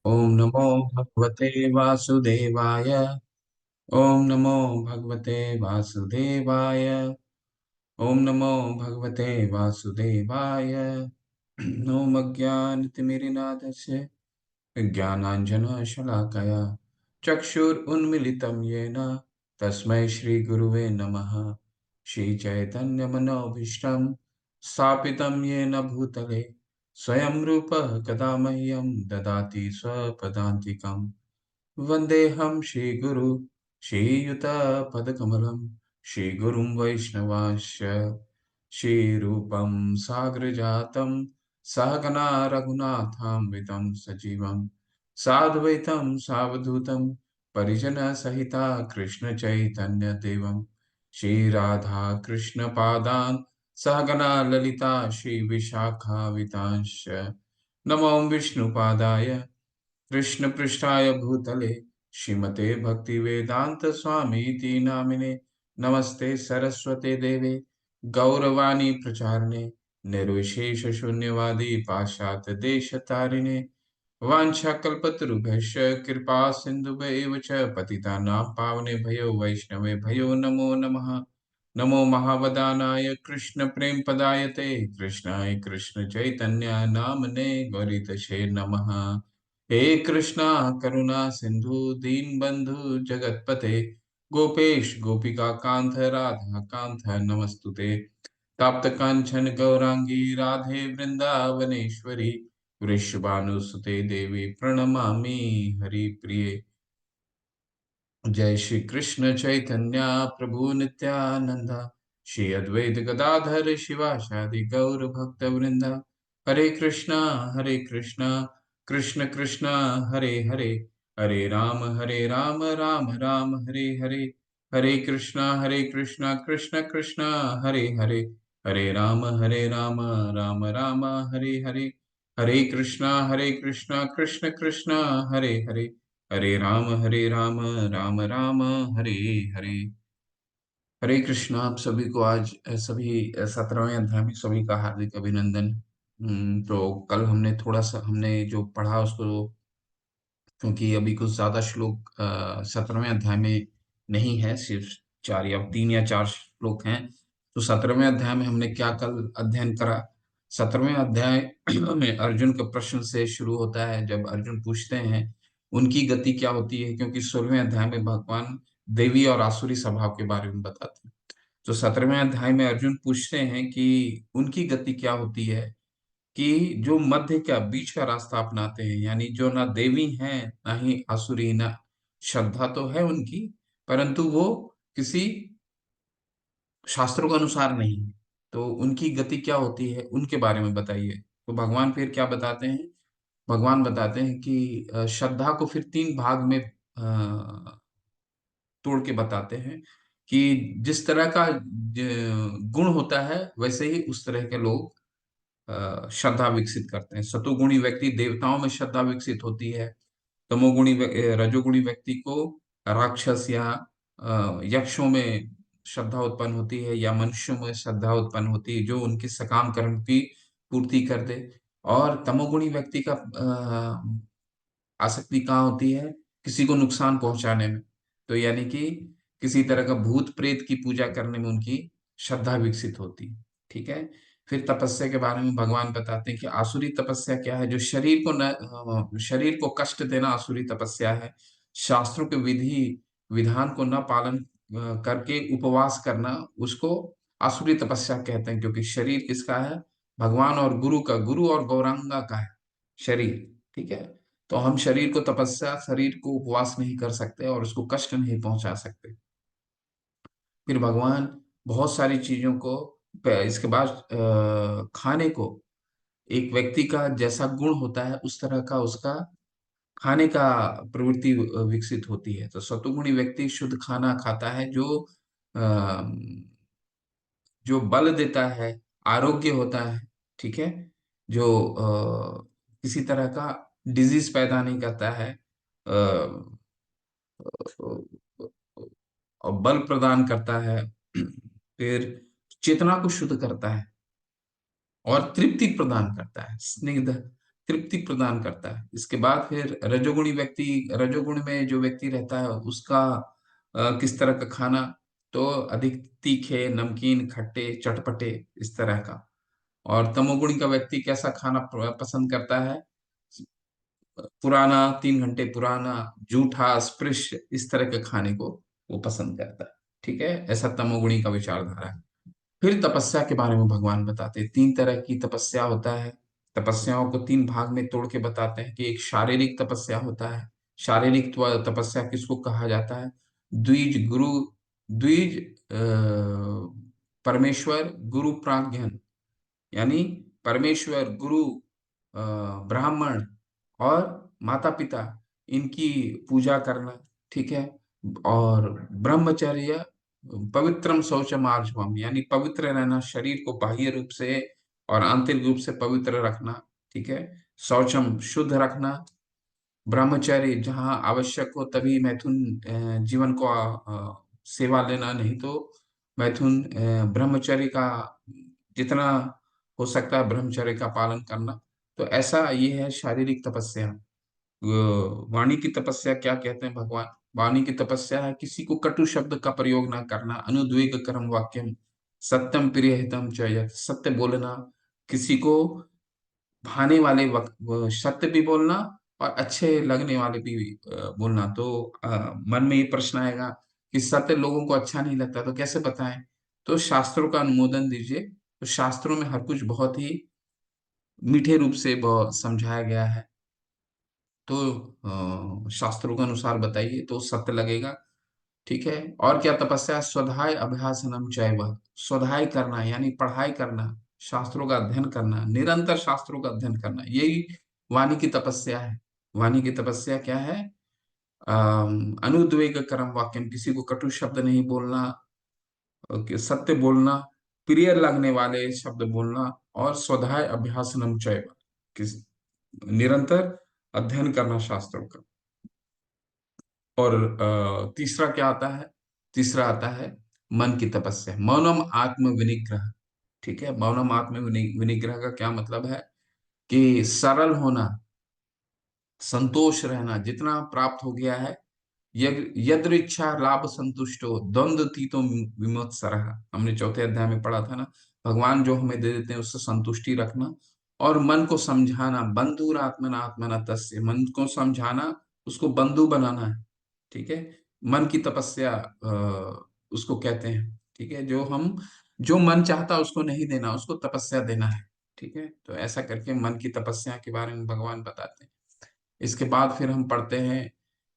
ओम नमो भगवते वासुदेवाय। ओम नमो भगवते वासुदेवाय। ओम नमो भगवते वासुदेवाय। ओम अज्ञानतिमिरिनाथस्य ज्ञानाञ्जनशलाकया चक्षुरुन्मीलितं येन तस्मै श्रीगुरुवे नमः। श्रीचैतन्यमनोभीष्टं स्थापितं येन भूतले स्वयं रूपः कदा मह्यं ददाति स्वपदान्तिकम्। वन्देऽहं श्रीगुरु श्रीयुतपदकमलं श्रीगुरुं वैष्णवांश्च श्रीरूपं साग्रजातं सहगना रघुनाथान्वितं सजीवं साद्वैतं सावधूतं परिजनसहिता कृष्णचैतन्यदेवं श्रीराधा कृष्णपादान् सहगना ललिता श्रीविशाखावितांश्च नमो विष्णुपादाय कृष्णपृष्ठाय भूतले श्रीमते भक्तिवेदांत स्वामीति नामिने नमस्ते सरस्वते देवे गौरवाणी प्रचारिणे निर्विशेष शून्यवादी पाश्चात्य देश तारिणे वाञ्छाकल्पतरुभ्यश्च कृपा सिन्धुभ्येव च पतितानां पावनेभ्यो वैष्णवे भयो नमो नमः। नमो महावदानाय कृष्ण प्रेम पदायते कृष्णाय कृष्ण चैतन्य नामने गौरीतशे नमः। हे कृष्णा करुणा सिंधु दीन बंधु जगतपते गोपेश गोपिका कांत राधा कांत नमस्तुते। तप्त कांचन गौरांगी राधे वृंदावनेश्वरी वृषभानुसुते देवी प्रणमामि हरिप्रिये। जय श्री कृष्ण चैतन्य प्रभु नित्यानंद श्री अद्वैत गदाधर शिवासादि गौर भक्त वृंदा। हरे कृष्णा कृष्ण कृष्ण हरे हरे हरे राम राम राम हरे हरे। हरे कृष्णा कृष्ण कृष्ण हरे हरे राम राम राम हरे हरे। हरे कृष्णा कृष्ण कृष्ण हरे हरे राम राम राम हरे हरे। हरे कृष्णा। आप सभी को आज सभी 17वें अध्याय में सभी का हार्दिक अभिनंदन। तो कल हमने थोड़ा सा हमने जो पढ़ा उसको, क्योंकि अभी कुछ ज्यादा श्लोक 17वें अध्याय में नहीं है, सिर्फ 4 या 3 या 4 श्लोक हैं। तो 17वें अध्याय में हमने क्या कल अध्ययन करा। 17वें अध्याय में अर्जुन के प्रश्न से शुरू होता है। जब अर्जुन पूछते हैं उनकी गति क्या होती है, क्योंकि 16वें अध्याय में भगवान देवी और आसुरी स्वभाव के बारे में बताते हैं। तो 17वें अध्याय में अर्जुन पूछते हैं कि उनकी गति क्या होती है, कि जो मध्य का बीच का रास्ता अपनाते हैं, यानी जो ना देवी हैं ना ही आसुरी, ना श्रद्धा तो है उनकी, परंतु वो किसी शास्त्रों के अनुसार नहीं है। तो उनकी गति क्या होती है उनके बारे में बताइए। तो भगवान फिर क्या बताते हैं, भगवान बताते हैं कि श्रद्धा को फिर 3 भाग में तोड़ के बताते हैं कि जिस तरह का गुण होता है वैसे ही उस तरह के लोग श्रद्धा विकसित करते हैं। सतोगुणी व्यक्ति देवताओं में श्रद्धा विकसित होती है। रजोगुणी व्यक्ति को राक्षस या यक्षों में श्रद्धा उत्पन्न होती है, या मनुष्यों में श्रद्धा उत्पन्न होती है जो उनके सकाम कर्म की पूर्ति कर दे। और तमोगुणी व्यक्ति का आसक्ति कहाँ होती है, किसी को नुकसान पहुंचाने में। तो यानी कि किसी तरह का भूत प्रेत की पूजा करने में उनकी श्रद्धा विकसित होती है। ठीक है। फिर तपस्या के बारे में भगवान बताते हैं कि आसुरी तपस्या क्या है, जो शरीर को कष्ट देना आसुरी तपस्या है। शास्त्रों के विधि विधान को न पालन करके उपवास करना, उसको आसुरी तपस्या कहते हैं। क्योंकि शरीर किसका है, भगवान और गुरु का, गुरु और गौरांगा का है शरीर। ठीक है। तो हम शरीर को तपस्या, शरीर को उपवास नहीं कर सकते और उसको कष्ट नहीं पहुंचा सकते। फिर भगवान बहुत सारी चीजों को, इसके बाद खाने को, एक व्यक्ति का जैसा गुण होता है उस तरह का उसका खाने का प्रवृत्ति विकसित होती है। तो सतुगुणी व्यक्ति शुद्ध खाना खाता है, जो बल देता है, आरोग्य होता है। ठीक है। जो किसी तरह का डिजीज पैदा नहीं करता है, और बल प्रदान करता है। फिर चेतना को शुद्ध करता है और तृप्ति प्रदान करता है, स्निग्ध तृप्ति प्रदान करता है। इसके बाद फिर रजोगुणी व्यक्ति, रजोगुण में जो व्यक्ति रहता है उसका किस तरह का खाना, तो अधिक तीखे, नमकीन, खट्टे, चटपटे, इस तरह का। और तमोगुणी का व्यक्ति कैसा खाना पसंद करता है? पुराना, 3 घंटे पुराना, जूठा, स्पृश, इस तरह के खाने को वो पसंद करता है। ठीक है, ऐसा तमोगुणी का विचारधारा है। फिर तपस्या के बारे में भगवान बताते हैं, 3 तरह की तपस्या होता है। तपस्याओं को 3 भाग में तोड़ के बताते हैं कि एक शारीरिक तपस्या होता है। शारीरिक तपस्या किसको कहा जाता है? द्विज गुरु, द्विज परमेश्वर गुरु प्राज्ञन, यानी परमेश्वर, गुरु, ब्राह्मण और माता पिता, इनकी पूजा करना। ठीक है। और ब्रह्मचर्य, पवित्रम शौचम आर्जवम, यानी पवित्र रहना, शरीर को बाह्य रूप से और आंतरिक रूप से पवित्र रखना। ठीक है। शौचम, शुद्ध रखना। ब्रह्मचर्य, जहाँ आवश्यक हो तभी मैथुन जीवन को सेवा लेना, नहीं तो मैथुन ब्रह्मचर्य का जितना हो सकता है ब्रह्मचर्य का पालन करना। तो ऐसा ये है शारीरिक तपस्या। वाणी की तपस्या क्या कहते हैं भगवान? वाणी की तपस्या है किसी को कटु शब्द का प्रयोग ना करना, अनुद्वेग कर्म वाक्यम, सत्यम प्रिय हितम च यत्, सत्य बोलना, किसी को भाने वाले वक्त वो सत्य भी बोलना और अच्छे लगने वाले भी बोलना। तो मन में ये प्रश्न आएगा कि सत्य लोगों को अच्छा नहीं लगता तो कैसे बताएं? तो शास्त्रों का अनुमोदन दीजिए। तो शास्त्रों में हर कुछ बहुत ही मीठे रूप से समझाया गया है। तो शास्त्रों के अनुसार बताइए तो सत्य लगेगा। ठीक है। और क्या तपस्या है? स्वधाय अभ्यासनम चैव, स्वधाय करना यानी पढ़ाई करना, शास्त्रों का अध्ययन करना, निरंतर शास्त्रों का अध्ययन करना, यही वाणी की तपस्या है। वाणी की तपस्या क्या है? अनुद्वेग कर्म वाक्यम, किसी को कटु शब्द नहीं बोलना, सत्य बोलना, प्रिय लगने वाले शब्द बोलना, और स्वधाय अभ्यासनम चैव, किस निरंतर अध्ययन करना शास्त्रों का। और तीसरा क्या आता है? तीसरा आता है मन की तपस्या, मौनम आत्म विनिग्रह। ठीक है। मौनम आत्म विनिग्रह का क्या मतलब है? कि सरल होना, संतोष रहना, जितना प्राप्त हो गया है, यदृच्छा लाभ संतुष्टो द्वंद्व तीतो विमोत्सरः, हमने चौथे अध्याय में पढ़ा था ना। भगवान जो हमें दे देते हैं उससे संतुष्टि रखना, और मन को समझाना, बंधुर आत्मना आत्मना तस्य, मन को समझाना, उसको बंधु बनाना है। ठीक है। मन की तपस्या उसको कहते हैं। ठीक है। जो मन चाहता है उसको नहीं देना, उसको तपस्या देना है। ठीक है। तो ऐसा करके मन की तपस्या के बारे में भगवान बताते हैं। इसके बाद फिर हम पढ़ते हैं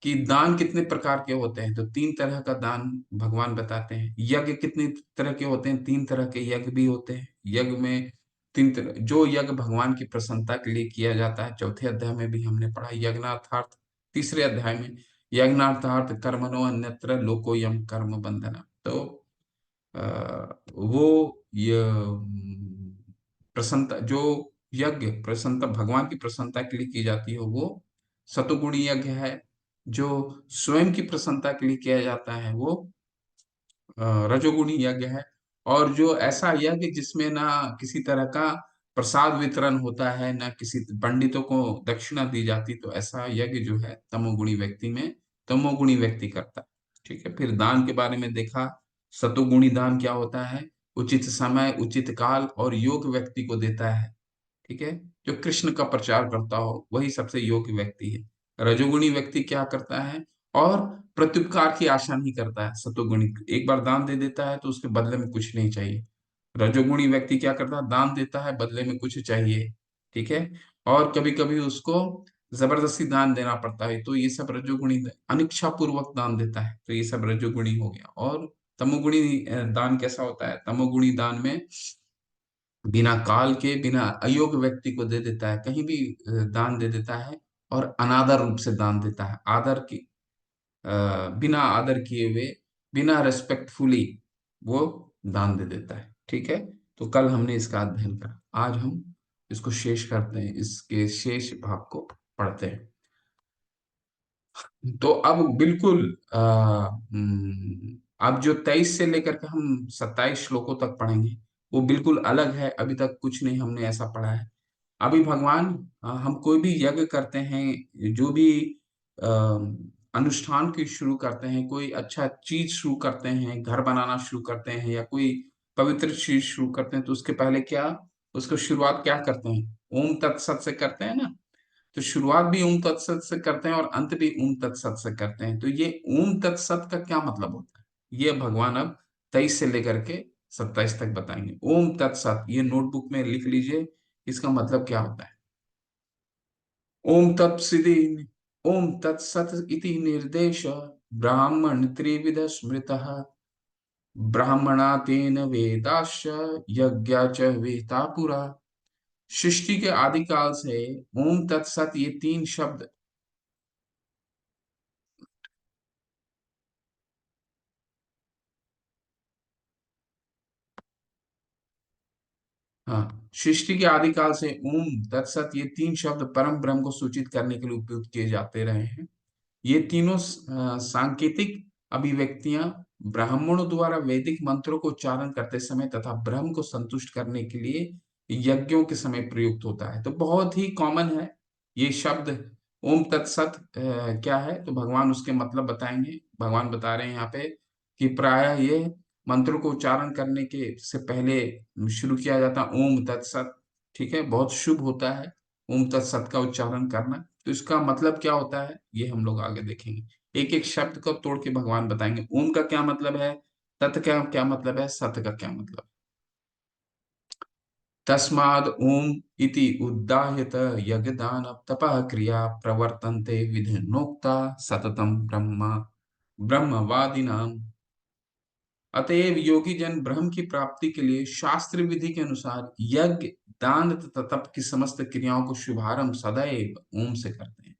कि दान कितने प्रकार के होते हैं। तो 3 तरह का दान भगवान बताते हैं। यज्ञ कितने तरह के होते हैं? 3 तरह के यज्ञ भी होते हैं। यज्ञ में 3 तरह, जो यज्ञ भगवान की प्रसन्नता के लिए किया जाता है, चौथे अध्याय में भी हमने पढ़ा यज्ञार्थार्थ। तीसरे अध्याय में यज्ञार्थार्थ कर्मणो अन्यत्र लोकोयम कर्म बंधना। तो वो ये प्रसन्नता, जो यज्ञ प्रसन्नता भगवान की प्रसन्नता के लिए की जाती है, वो सतुगुणी यज्ञ है। जो स्वयं की प्रसन्नता के लिए किया जाता है वो रजोगुणी यज्ञ है। और जो ऐसा यज्ञ जिसमें ना किसी तरह का प्रसाद वितरण होता है, ना किसी पंडितों को दक्षिणा दी जाती, तो ऐसा यज्ञ जो है तमोगुणी व्यक्ति में, तमोगुणी व्यक्ति करता है। ठीक है। फिर दान के बारे में देखा। सतोगुणी दान क्या होता है? उचित समय, उचित काल और योग व्यक्ति को देता है। ठीक है। जो कृष्ण का प्रचार करता हो वही सबसे योग्य व्यक्ति है। रजोगुणी व्यक्ति क्या करता है? और प्रत्युपकार की आशा नहीं करता है। सतोगुणी एक बार दान दे देता है तो उसके बदले में कुछ नहीं चाहिए। रजोगुणी व्यक्ति क्या करता है? दान देता है, बदले में कुछ चाहिए। ठीक है। और कभी कभी उसको जबरदस्ती दान देना पड़ता है, तो ये सब रजोगुणी, अनिच्छा पूर्वक दान देता है, तो ये सब रजोगुणी हो गया। और तमोगुणी दान कैसा होता है? तमोगुणी दान में बिना काल के, बिना अयोग्य व्यक्ति को दे देता है, कहीं भी दान दे देता है, और अनादर रूप से दान देता है, आदर की बिना आदर किए हुए, बिना रेस्पेक्टफुली वो दान दे देता है। ठीक है। तो कल हमने इसका अध्ययन करा, आज हम इसको शेष करते हैं, इसके शेष भाग को पढ़ते हैं। तो अब बिल्कुल अब जो 23 से लेकर के हम 27 श्लोकों तक पढ़ेंगे वो बिल्कुल अलग है। अभी तक कुछ नहीं हमने ऐसा पढ़ा है। अभी भगवान, हम कोई भी यज्ञ करते हैं, जो भी अ, अनुष्ठान की शुरू करते हैं, कोई अच्छा चीज शुरू करते हैं, घर बनाना शुरू करते हैं या कोई पवित्र चीज शुरू करते हैं, तो उसके पहले क्या, उसको शुरुआत क्या करते हैं, ओम तत्सत से करते हैं ना। तो शुरुआत भी ओम तत्सत से करते हैं और अंत भी ओम तत्सत से करते हैं। तो ये ओम तत्सत का क्या मतलब होता है, ये भगवान अब 23 से लेकर के 27 तक बताएंगे। ओम तत्सत, ये नोटबुक में लिख लीजिए, इसका मतलब क्या होता है। ओम तत्सदि, ओम तत्सत इति निर्देश ब्राह्मण त्रिविध स्मृतः ब्राह्मणा तेन वेदाश्च यज्ञा च वेता पुरा। सृष्टि के आदि काल से ओम तत्सत ये तीन शब्द, हाँ, सृष्टि के आदि काल से ओम तत्सत ये तीन शब्द परम ब्रह्म को सूचित करने के लिए उपयोग किए जाते रहे हैं। ये तीनों सांकेतिक अभिव्यक्तियां ब्राह्मणों द्वारा वैदिक मंत्रों को उच्चारण करते समय तथा ब्रह्म को संतुष्ट करने के लिए यज्ञों के समय प्रयुक्त होता है। तो बहुत ही कॉमन है ये शब्द ओम तत्सत। क्या है, तो भगवान उसके मतलब बताएंगे। भगवान बता रहे हैं यहाँ पे कि प्रायः ये मंत्रों को उच्चारण करने के से पहले शुरू किया जाता है ओम तत्सत। ठीक है, बहुत शुभ होता है ओम तत्सत का उच्चारण करना। तो इसका मतलब क्या होता है ये हम लोग आगे देखेंगे। एक एक शब्द को तोड़ के भगवान बताएंगे, ओम का क्या मतलब है, तत् का क्या मतलब है, सत का क्या मतलब। तस्माद् ओम इति उद्दाह्यत यज्ञदान तपः क्रिया प्रवर्तन्ते विधिनोक्ता सततम ब्रह्म ब्रह्मवादिनाम। अतएव योगी जन ब्रह्म की प्राप्ति के लिए शास्त्र विधि के अनुसार यज्ञ, दान तथा तप की समस्त क्रियाओं को शुभारंभ सदैव ओम से करते हैं।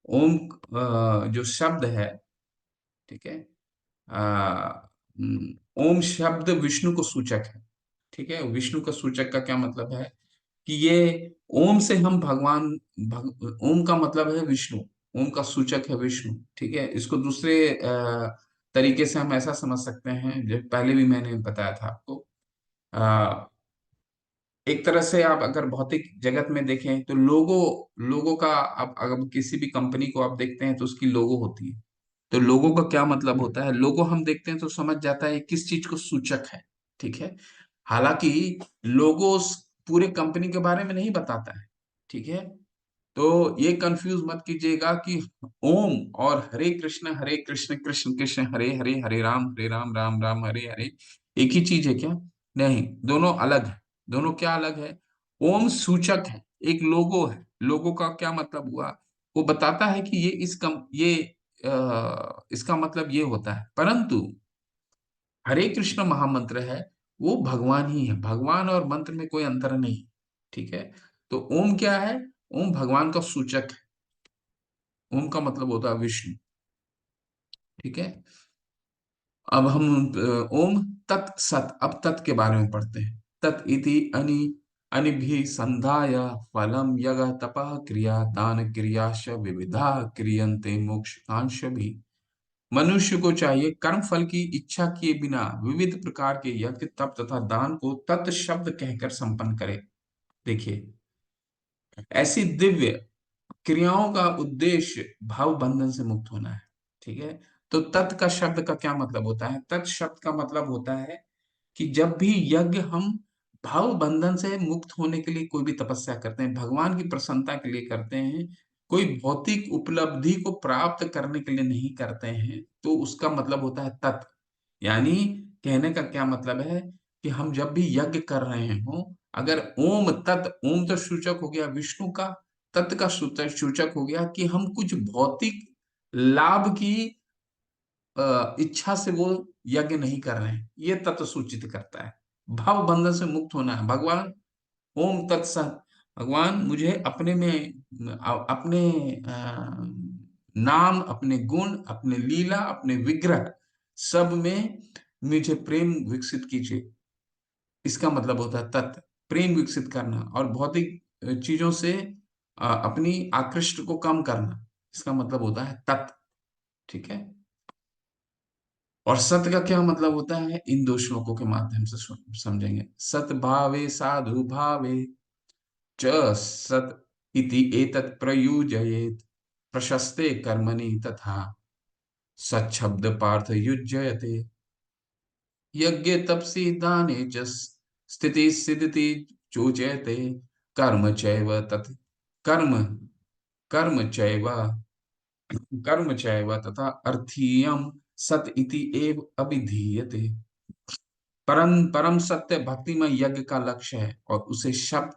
ओम जो शब्द है, ठीक है, अ, ओम शब्द विष्णु को सूचक है। ठीक है, विष्णु का सूचक का क्या मतलब है कि ये ओम से हम भगवान ओम का मतलब है विष्णु, ओम का सूचक है विष्णु। ठीक है, इसको दूसरे तरीके से हम ऐसा समझ सकते हैं, जो पहले भी मैंने बताया था आपको। अ, एक तरह से आप अगर भौतिक जगत में देखें तो लोगो, लोगो का, आप अगर किसी भी कंपनी को आप देखते हैं तो उसकी लोगो होती है। तो लोगो का क्या मतलब होता है, लोगो हम देखते हैं तो समझ जाता है किस चीज को सूचक है। ठीक है, हालांकि लोगो पूरे कंपनी के बारे में नहीं बताता है। ठीक है, तो ये कंफ्यूज मत कीजिएगा कि ओम और हरे कृष्ण कृष्ण कृष्ण हरे हरे, हरे राम राम राम हरे हरे एक ही चीज है क्या, नहीं, दोनों अलग है। दोनों क्या अलग है, ओम सूचक है, एक लोगो है। लोगो का क्या मतलब हुआ, वो बताता है कि ये ये इसका मतलब ये होता है। परंतु हरे कृष्ण महामंत्र है, वो भगवान ही है, भगवान और मंत्र में कोई अंतर नहीं। ठीक है, तो ओम क्या है, ओम भगवान का सूचक है। ओम का मतलब होता है विष्णु। ठीक है, अब हम ओम तत्सत, अब तत् के बारे में पढ़ते हैं। तत् इति अनि अनिभि संधाय फलम यग तपः क्रिया दान क्रियाश विविधा क्रियन्ते मोक्षकांश भी। मनुष्य को चाहिए कर्म फल की इच्छा किए बिना विविध प्रकार के यज्ञ तप तथा दान को तत् शब्द कहकर संपन्न करे। देखिए, ऐसी दिव्य क्रियाओं का उद्देश्य भाव बंधन से मुक्त होना है। ठीक है, तो तत् का शब्द का क्या मतलब होता है, तत् शब्द का मतलब होता है कि जब भी यज्ञ हम भाव बंधन से मुक्त होने के लिए कोई भी तपस्या करते हैं, भगवान की प्रसन्नता के लिए करते हैं, कोई भौतिक उपलब्धि को प्राप्त करने के लिए नहीं करते हैं, तो उसका मतलब होता है तत्। यानी कहने का क्या मतलब है कि हम जब भी यज्ञ कर रहे हो, अगर ओम तत्, ओम तो सूचक हो गया विष्णु का, तत् का सूचक सूचक हो गया कि हम कुछ भौतिक लाभ की इच्छा से वो यज्ञ नहीं कर रहे हैं, ये तत्व सूचित करता है। भाव बंधन से मुक्त होना है। भगवान ओम तत्सत, भगवान मुझे अपने में अपने नाम, अपने गुण, अपने लीला, अपने विग्रह सब में मुझे प्रेम विकसित कीजिए। इसका मतलब होता है तत्व, प्रेम विकसित करना, और भौतिक चीजों से अपनी आकृष्ट को कम करना, इसका मतलब होता है तत्व। ठीक है, और सत्य का क्या मतलब होता है, इन दो श्लोकों के माध्यम से समझेंगे। सत भावे साधु भावे च सत् इति एतत् प्रयुज्येत प्रशस्ते कर्मणि तथा सच्छब्द पार्थ युज्यते यज्ञे तपसि दाने च स्थिति सिद्धि चोच्यते कर्म चैव तत् कर्म कर्म चैव कर्म चैव तथा अर्थीयम सत इति एव अभिधीयते। परम परम सत्य भक्तिमय यज्ञ का लक्ष्य है और उसे शब्द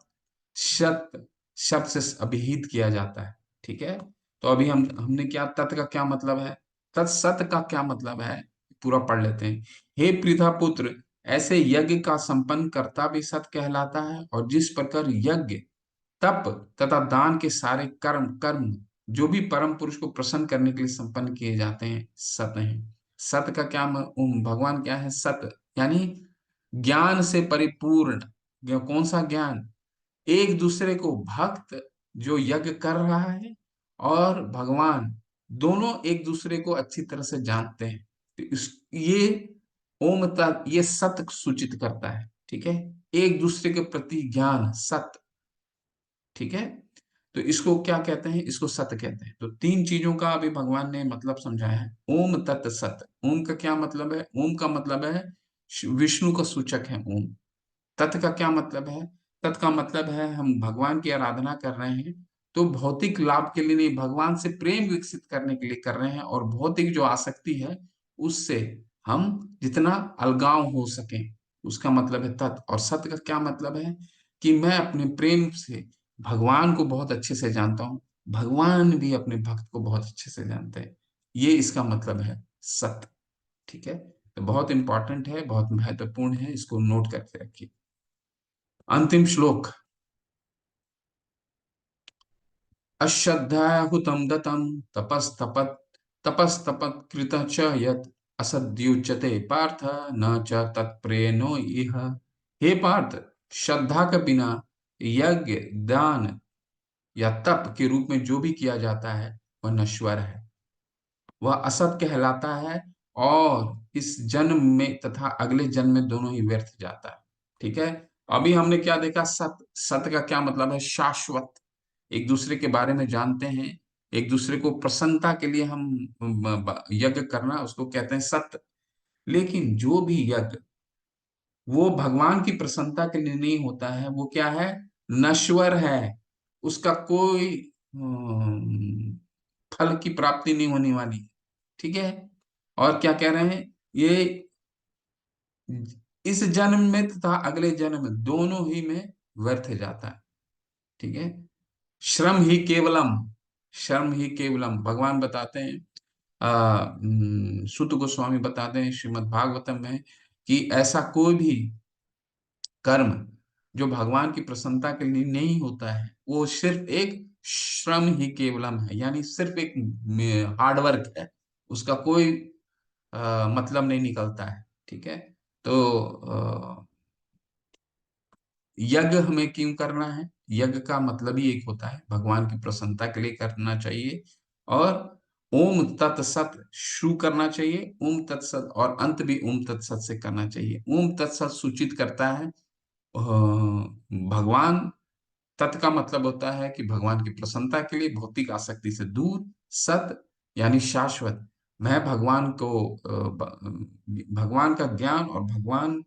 सत शब्द से अभिहित किया जाता है। ठीक है, तो अभी हमने क्या तत् का क्या मतलब है, तत्सत का क्या मतलब है, पूरा पढ़ लेते हैं। हे पृथा पुत्र, ऐसे यज्ञ का संपन्न करता भी सत कहलाता है और जिस प्रकार यज्ञ तप तथा दान के सारे कर्म कर्म जो भी परम पुरुष को प्रसन्न करने के लिए संपन्न किए जाते हैं सत हैं। सत का क्या भगवान क्या है, सत यानी ज्ञान से परिपूर्ण। कौन सा ज्ञान, एक दूसरे को भक्त जो यज्ञ कर रहा है और भगवान दोनों एक दूसरे को अच्छी तरह से जानते हैं। तो ये ओम ये सत सूचित करता है। ठीक है, एक दूसरे के प्रति ज्ञान सत। ठीक है, तो इसको क्या कहते हैं, इसको सत कहते हैं। तो तीन चीजों का अभी भगवान ने मतलब समझाया है। ओम तत् सत, ओम का क्या मतलब है, ओम का मतलब है विष्णु का सूचक है ओम। तत् का क्या मतलब है, तत् का मतलब है हम भगवान की आराधना कर रहे हैं तो भौतिक लाभ के लिए नहीं, भगवान से प्रेम विकसित करने के लिए कर रहे हैं और भौतिक जो आसक्ति है उससे हम जितना अलगाव हो सके, उसका मतलब है तत्। और सत्य का क्या मतलब है कि मैं अपने प्रेम से भगवान को बहुत अच्छे से जानता हूँ, भगवान भी अपने भक्त को बहुत अच्छे से जानते हैं। ये इसका मतलब है सत्य। ठीक है, तो बहुत इंपॉर्टेंट है, बहुत महत्वपूर्ण है, इसको नोट करके रखिए। अंतिम श्लोक। अश्रद्धाया हुतं दतं तपस्तपत तपस्तपत कृत च यत् असद्युच्यते पार्थ न च तत्प्रेनो इह। हे पार्थ, श्रद्धा के बिना यज्ञ दान या तप के रूप में जो भी किया जाता है वह नश्वर है, वह असत कहलाता है और इस जन्म में तथा अगले जन्म में दोनों ही व्यर्थ जाता है। ठीक है, अभी हमने क्या देखा, सत। सत का क्या मतलब है, शाश्वत। एक दूसरे के बारे में जानते हैं, एक दूसरे को प्रसन्नता के लिए हम यज्ञ करना उसको कहते हैं सत्य। लेकिन जो भी यज्ञ वो भगवान की प्रसन्नता के लिए नहीं होता है वो क्या है, नश्वर है। उसका कोई फल की प्राप्ति नहीं होने वाली। ठीक है, और क्या कह रहे हैं, ये इस जन्म में तथा अगले जन्म में दोनों ही में व्यर्थ जाता है। ठीक है, श्रम ही केवलम, श्रम ही केवलम भगवान बताते हैं। सूत गोस्वामी बताते हैं श्रीमद् भागवतम में कि ऐसा कोई भी कर्म जो भगवान की प्रसन्नता के लिए नहीं होता है वो सिर्फ एक श्रम ही केवलम है, यानी सिर्फ एक हार्डवर्क है, उसका कोई मतलब नहीं निकलता है। ठीक है, तो यज्ञ हमें क्यों करना है, यज्ञ का मतलब ही एक होता है भगवान की प्रसन्नता के लिए करना चाहिए। और ओम तत्सत शुरू करना चाहिए, ओम तत्सत, और अंत भी ओम तत्सत से करना चाहिए। ओम तत्सत सूचित करता है भगवान। तत् का मतलब होता है कि भगवान की प्रसन्नता के लिए भौतिक आसक्ति से दूर। सत यानी शाश्वत, मैं भगवान को भगवान का ज्ञान और भगवान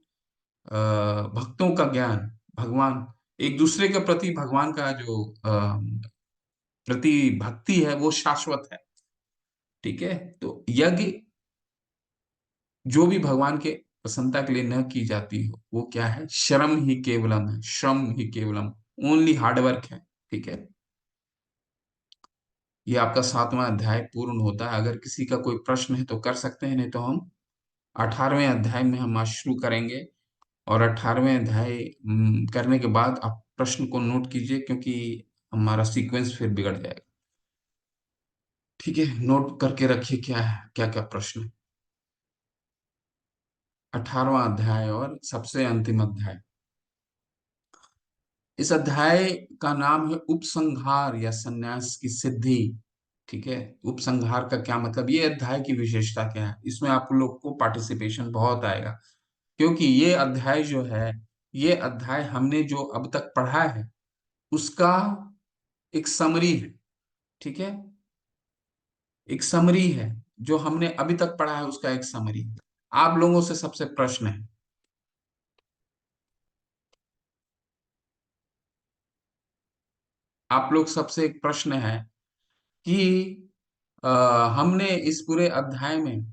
भक्तों का ज्ञान, भगवान एक दूसरे के प्रति भगवान का जो प्रति भक्ति है वो शाश्वत है। ठीक है, तो यज्ञ जो भी भगवान के प्रसन्नता के लिए न की जाती हो वो क्या है, श्रम ही केवलम है, श्रम ही केवलम, ओनली हार्डवर्क है। ठीक है, ये आपका 7वां अध्याय पूर्ण होता है। अगर किसी का कोई प्रश्न है तो कर सकते हैं, नहीं तो हम 18वें अध्याय में हम आज शुरू करेंगे। और 18वें अध्याय करने के बाद आप प्रश्न को नोट कीजिए क्योंकि हमारा सीक्वेंस फिर बिगड़ जाएगा। ठीक है, नोट करके रखिए क्या है, क्या क्या प्रश्न है। 18वां अध्याय और सबसे अंतिम अध्याय। इस अध्याय का नाम है उपसंहार या सन्यास की सिद्धि। ठीक है, उपसंहार का क्या मतलब, ये अध्याय की विशेषता क्या है, इसमें आप लोग को पार्टिसिपेशन बहुत आएगा क्योंकि ये अध्याय जो है, ये अध्याय हमने जो अब तक पढ़ा है उसका एक समरी है। ठीक है, एक समरी है, जो हमने अभी तक पढ़ा है उसका एक समरी। आप लोगों से सबसे प्रश्न है, आप लोग सबसे एक प्रश्न है कि अ, हमने इस पूरे अध्याय में,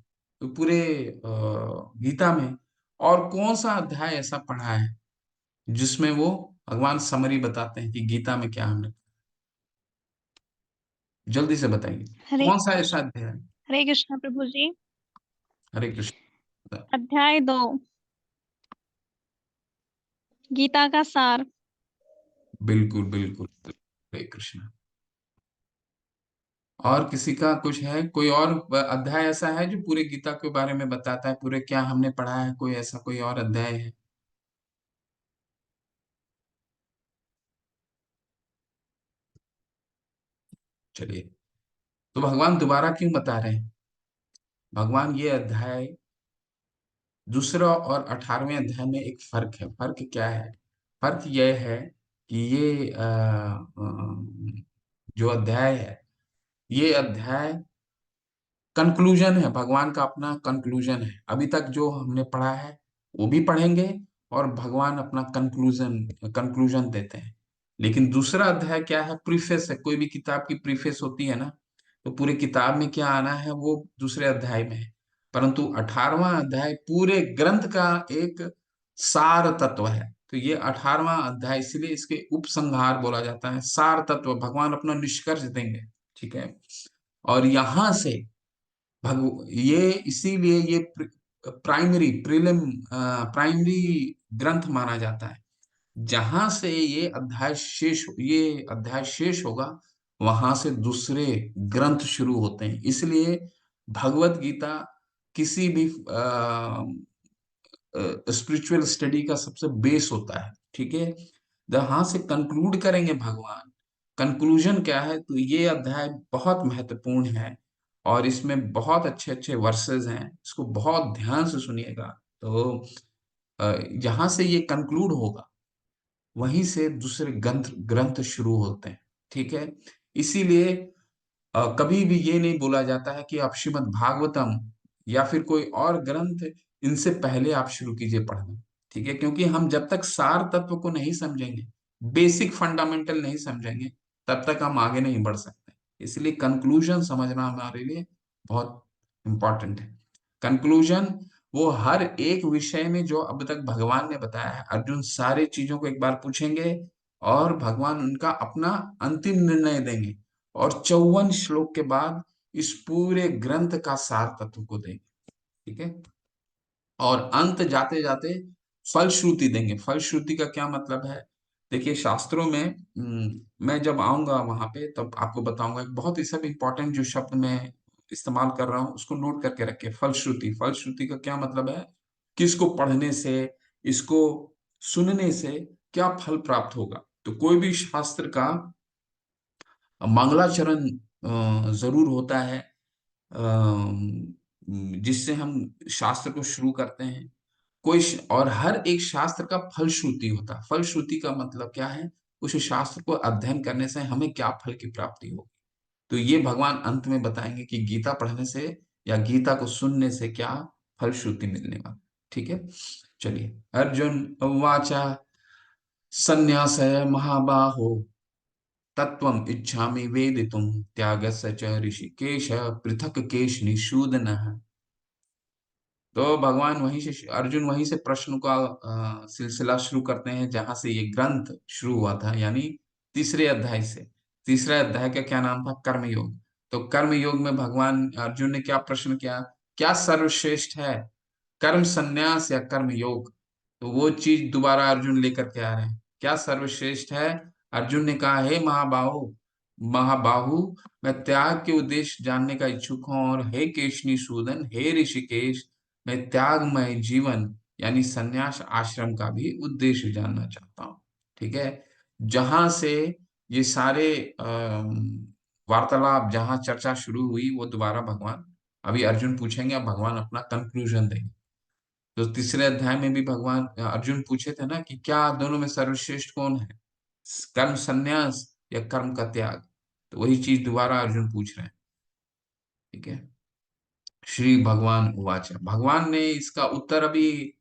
पूरे गीता में और कौन सा अध्याय ऐसा पढ़ा है जिसमें वो भगवान समरी बताते हैं कि गीता में क्या हमने। जल्दी से बताइए, हरे कौन सा ऐसा अध्याय है? हरे कृष्ण प्रभु जी। हरे कृष्ण। अध्याय 2, गीता का सार। बिल्कुल बिल्कुल, हरे कृष्ण। और किसी का कुछ है, कोई और अध्याय ऐसा है जो पूरे गीता के बारे में बताता है, पूरे क्या हमने पढ़ा है, कोई ऐसा कोई और अध्याय है? चलिए, तो भगवान दोबारा क्यों बता रहे हैं? भगवान ये अध्याय, दूसरा और 18वें अध्याय में एक फर्क है। फर्क क्या है? फर्क यह है कि ये जो अध्याय है, ये अध्याय कंक्लूजन है, भगवान का अपना कंक्लूजन है। अभी तक जो हमने पढ़ा है वो भी पढ़ेंगे, और भगवान अपना कंक्लूजन कंक्लूजन देते हैं। लेकिन दूसरा अध्याय क्या है? प्रीफेस है। कोई भी किताब की प्रीफेस होती है ना, तो पूरे किताब में क्या आना है वो दूसरे अध्याय में है। परंतु 18वां अध्याय पूरे ग्रंथ का एक सार तत्व है। तो ये 18वां अध्याय इसलिए इसके उपसंहार बोला जाता है, सार तत्व। भगवान अपना निष्कर्ष देंगे। ठीक है, और यहां से ये इसीलिए ये प्राइमरी प्रीलिम प्राइमरी ग्रंथ माना जाता है। जहां से ये अध्याय शेष होगा, वहां से दूसरे ग्रंथ शुरू होते हैं। इसलिए भगवत गीता किसी भी स्पिरिचुअल स्टडी का सबसे बेस होता है। ठीक है, जहां से कंक्लूड करेंगे भगवान, कंक्लूजन क्या है, तो ये अध्याय बहुत महत्वपूर्ण है। और इसमें बहुत अच्छे अच्छे वर्सेस हैं, इसको बहुत ध्यान से सुनिएगा। तो जहां से ये कंक्लूड होगा, वहीं से दूसरे ग्रंथ ग्रंथ शुरू होते हैं। ठीक है, इसीलिए कभी भी ये नहीं बोला जाता है कि आप श्रीमद् भागवतम या फिर कोई और ग्रंथ, इनसे पहले आप शुरू कीजिए पढ़ना। ठीक है, क्योंकि हम जब तक सार तत्व को नहीं समझेंगे, बेसिक फंडामेंटल नहीं समझेंगे, तब तक हम आगे नहीं बढ़ सकते। इसलिए कंक्लूजन समझना हमारे लिए बहुत इंपॉर्टेंट है। कंक्लूजन वो हर एक विषय में जो अब तक भगवान ने बताया है, अर्जुन सारी चीजों को एक बार पूछेंगे और भगवान उनका अपना अंतिम निर्णय देंगे, और 54 श्लोक के बाद इस पूरे ग्रंथ का सार तत्व को देंगे। ठीक है, और अंत जाते जाते फलश्रुति देंगे। फलश्रुति का क्या मतलब है? देखिए, शास्त्रों में मैं जब आऊंगा वहां पे तब आपको बताऊंगा। एक बहुत ही सब इंपॉर्टेंट जो शब्द मैं इस्तेमाल कर रहा हूँ उसको नोट करके रखिए। फलश्रुति, फलश्रुति का क्या मतलब है कि इसको पढ़ने से, इसको सुनने से क्या फल प्राप्त होगा। तो कोई भी शास्त्र का मंगलाचरण जरूर होता है, जिससे हम शास्त्र को शुरू करते हैं। और हर एक शास्त्र का फलश्रुति होता है। फलश्रुति का मतलब क्या है? उस शास्त्र को अध्ययन करने से हमें क्या फल की प्राप्ति होगी। तो ये भगवान अंत में बताएंगे कि गीता पढ़ने से या गीता को सुनने से क्या फलश्रुति मिलने वाली। ठीक है, चलिए। अर्जुन उवाचा संन्यासय महाबाहो तत्वम इच्छामि वेदितुम त्यागस्य च ऋषिकेश पृथक केशनि सूदन। तो भगवान वहीं से, अर्जुन वहीं से प्रश्न का सिलसिला शुरू करते हैं जहां से ये ग्रंथ शुरू हुआ था, यानी तीसरे अध्याय से। तीसरे अध्याय का क्या नाम था? कर्मयोग। तो कर्मयोग में भगवान अर्जुन ने क्या प्रश्न किया? क्या सर्वश्रेष्ठ है, कर्म संन्यास या कर्म योग? तो वो चीज दोबारा अर्जुन लेकर के आ रहे हैं। क्या सर्वश्रेष्ठ है? अर्जुन ने कहा, हे महाबाहु, महाबाहु, मैं त्याग के उद्देश्य जानने का इच्छुक हूं, और हे केशनी सूदन, हे ऋषिकेश, मैं त्यागमय जीवन यानी संन्यास आश्रम का भी उद्देश्य जानना चाहता हूँ। ठीक है, जहां से ये सारे वार्तालाप, जहां चर्चा शुरू हुई, वो दोबारा भगवान अभी अर्जुन पूछेंगे, अब भगवान अपना कंक्लूजन देंगे। तो तीसरे अध्याय में भी भगवान अर्जुन पूछे थे ना कि क्या दोनों में सर्वश्रेष्ठ कौन है? कर्म संन्यास या कर्म का त्याग? तो वही चीज दोबारा अर्जुन पूछ रहे हैं। ठीक है। श्री भगवान उवाच, भगवान ने इसका उत्तर अभी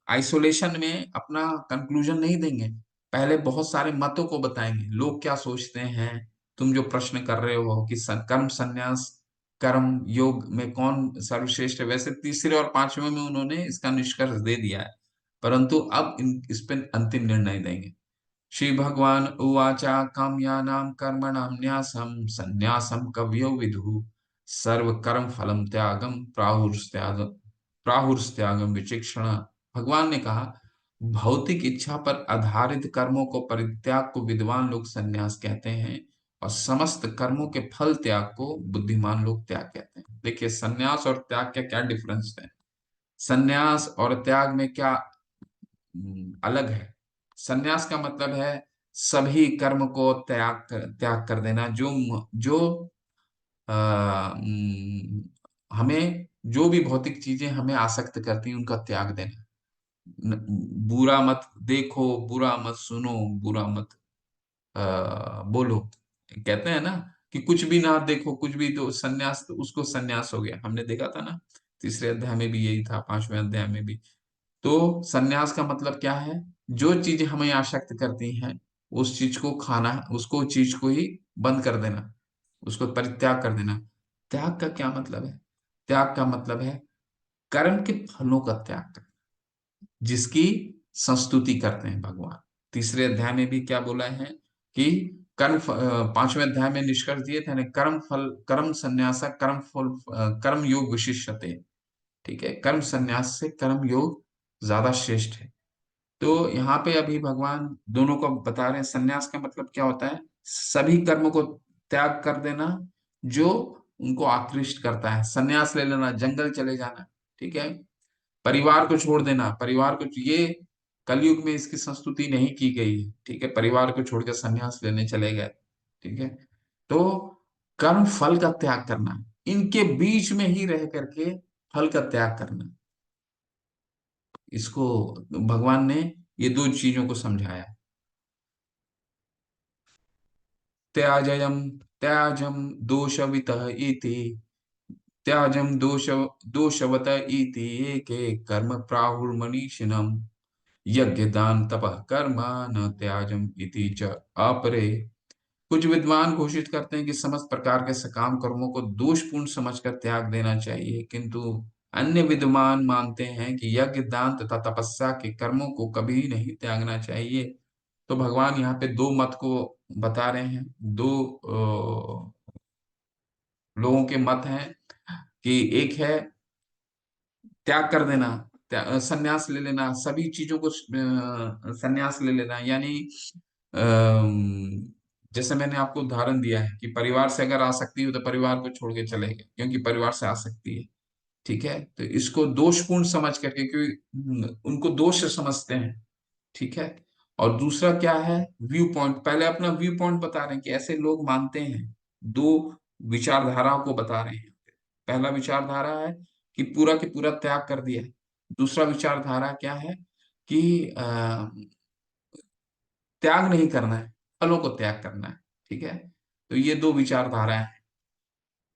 आइसोलेशन में अपना कंक्लूजन नहीं देंगे। पहले बहुत सारे मतों को बताएंगे, लोग क्या सोचते हैं। तुम जो प्रश्न कर रहे हो कि कर्म संन्यास कर्म योग में कौन सर्वश्रेष्ठ है, वैसे तीसरे और पांचवें में उन्होंने इसका निष्कर्ष दे दिया है, परंतु अब इस पर अंतिम निर्णय देंगे। श्री भगवान उवाचा, काम्यानां कर्मणां न्यासं संन्यासं कवयो विदुः सर्व कर्म फलम त्यागम प्राहुर्त्यागम विचक्षण। भगवान ने कहा, भौतिक इच्छा पर आधारित कर्मों को परित्याग को विद्वान लोग संन्यास कहते हैं, और समस्त कर्मों के फल त्याग को बुद्धिमान लोग त्याग कहते हैं। देखिए, संन्यास और त्याग के क्या डिफरेंस है। संन्यास और त्याग में क्या अलग है। संन्यास का मतलब है सभी कर्म को त्याग कर देना, जो जो आ, हमें जो भी भौतिक चीजें हमें आसक्त करती हैं उनका त्याग देना। बुरा मत देखो, बुरा मत सुनो, बुरा मत बोलो। कहते हैं ना कि कुछ भी ना देखो, कुछ भी, तो संन्यास, तो उसको संन्यास हो गया। हमने देखा था ना, तीसरे अध्याय में भी यही था, पांचवें अध्याय में भी। तो संन्यास का मतलब क्या है, जो चीजें हमें आसक्त करती हैं उस चीज को खाना, उसको चीज को ही बंद कर देना, उसको परित्याग कर देना। त्याग का क्या मतलब है? त्याग का मतलब है कर्म के फलों का त्याग करना, जिसकी संस्तुति करते हैं भगवान। तीसरे अध्याय में भी क्या बोला है कि पांचवें अध्याय में निष्कर्ष दिए थे ना, कर्म फल कर्म संन्यास कर्म फल कर्म योग विशिष्यते। ठीक है, कर्म संन्यास से कर्म योग ज्यादा श्रेष्ठ है। तो यहाँ पे अभी भगवान दोनों को बता रहे हैं, संन्यास का मतलब क्या होता है, सभी कर्म को त्याग कर देना जो उनको आकृष्ट करता है। संन्यास ले लेना, जंगल चले जाना। ठीक है, परिवार को छोड़ देना, परिवार को, ये कलयुग में इसकी संस्तुति नहीं की गई है। ठीक है, परिवार को छोड़कर संन्यास लेने चले गए। ठीक है, तो कर्म फल का त्याग करना, इनके बीच में ही रह करके फल का त्याग करना, इसको भगवान ने ये दो चीजों को समझाया। त्याजयम त्याजम दोषवितः इति, त्याजम दोषवत इति एके कर्म प्राहुर्मनीषिणम् यज्ञ दान तपः कर्म न त्याजम इति च अपरे। कुछ विद्वान घोषित करते हैं कि समस्त प्रकार के सकाम कर्मों को दोषपूर्ण समझकर त्याग देना चाहिए, किंतु अन्य विद्वान मानते हैं कि यज्ञ दान तथा तपस्या के कर्मों को कभी नहीं त्यागना चाहिए। तो भगवान यहाँ पे दो मत को बता रहे हैं, दो लोगों के मत हैं कि एक है त्याग कर देना, संन्यास ले लेना, सभी चीजों को संन्यास ले लेना, यानी जैसे मैंने आपको उदाहरण दिया है कि परिवार से अगर आसक्ति हो तो परिवार को छोड़ के चले गए, क्योंकि परिवार से आसक्ति है। ठीक है, तो इसको दोषपूर्ण समझ करके, क्योंकि उनको दोष समझते हैं। ठीक है, और दूसरा क्या है, व्यू पॉइंट, पहले अपना व्यू पॉइंट बता रहे हैं कि ऐसे लोग मानते हैं। दो विचारधाराओं को बता रहे हैं। पहला विचारधारा है कि पूरा के पूरा त्याग कर दिया है। दूसरा विचारधारा क्या है कि त्याग नहीं करना है, फलों को त्याग करना है। ठीक है, तो ये दो विचारधाराएं हैं।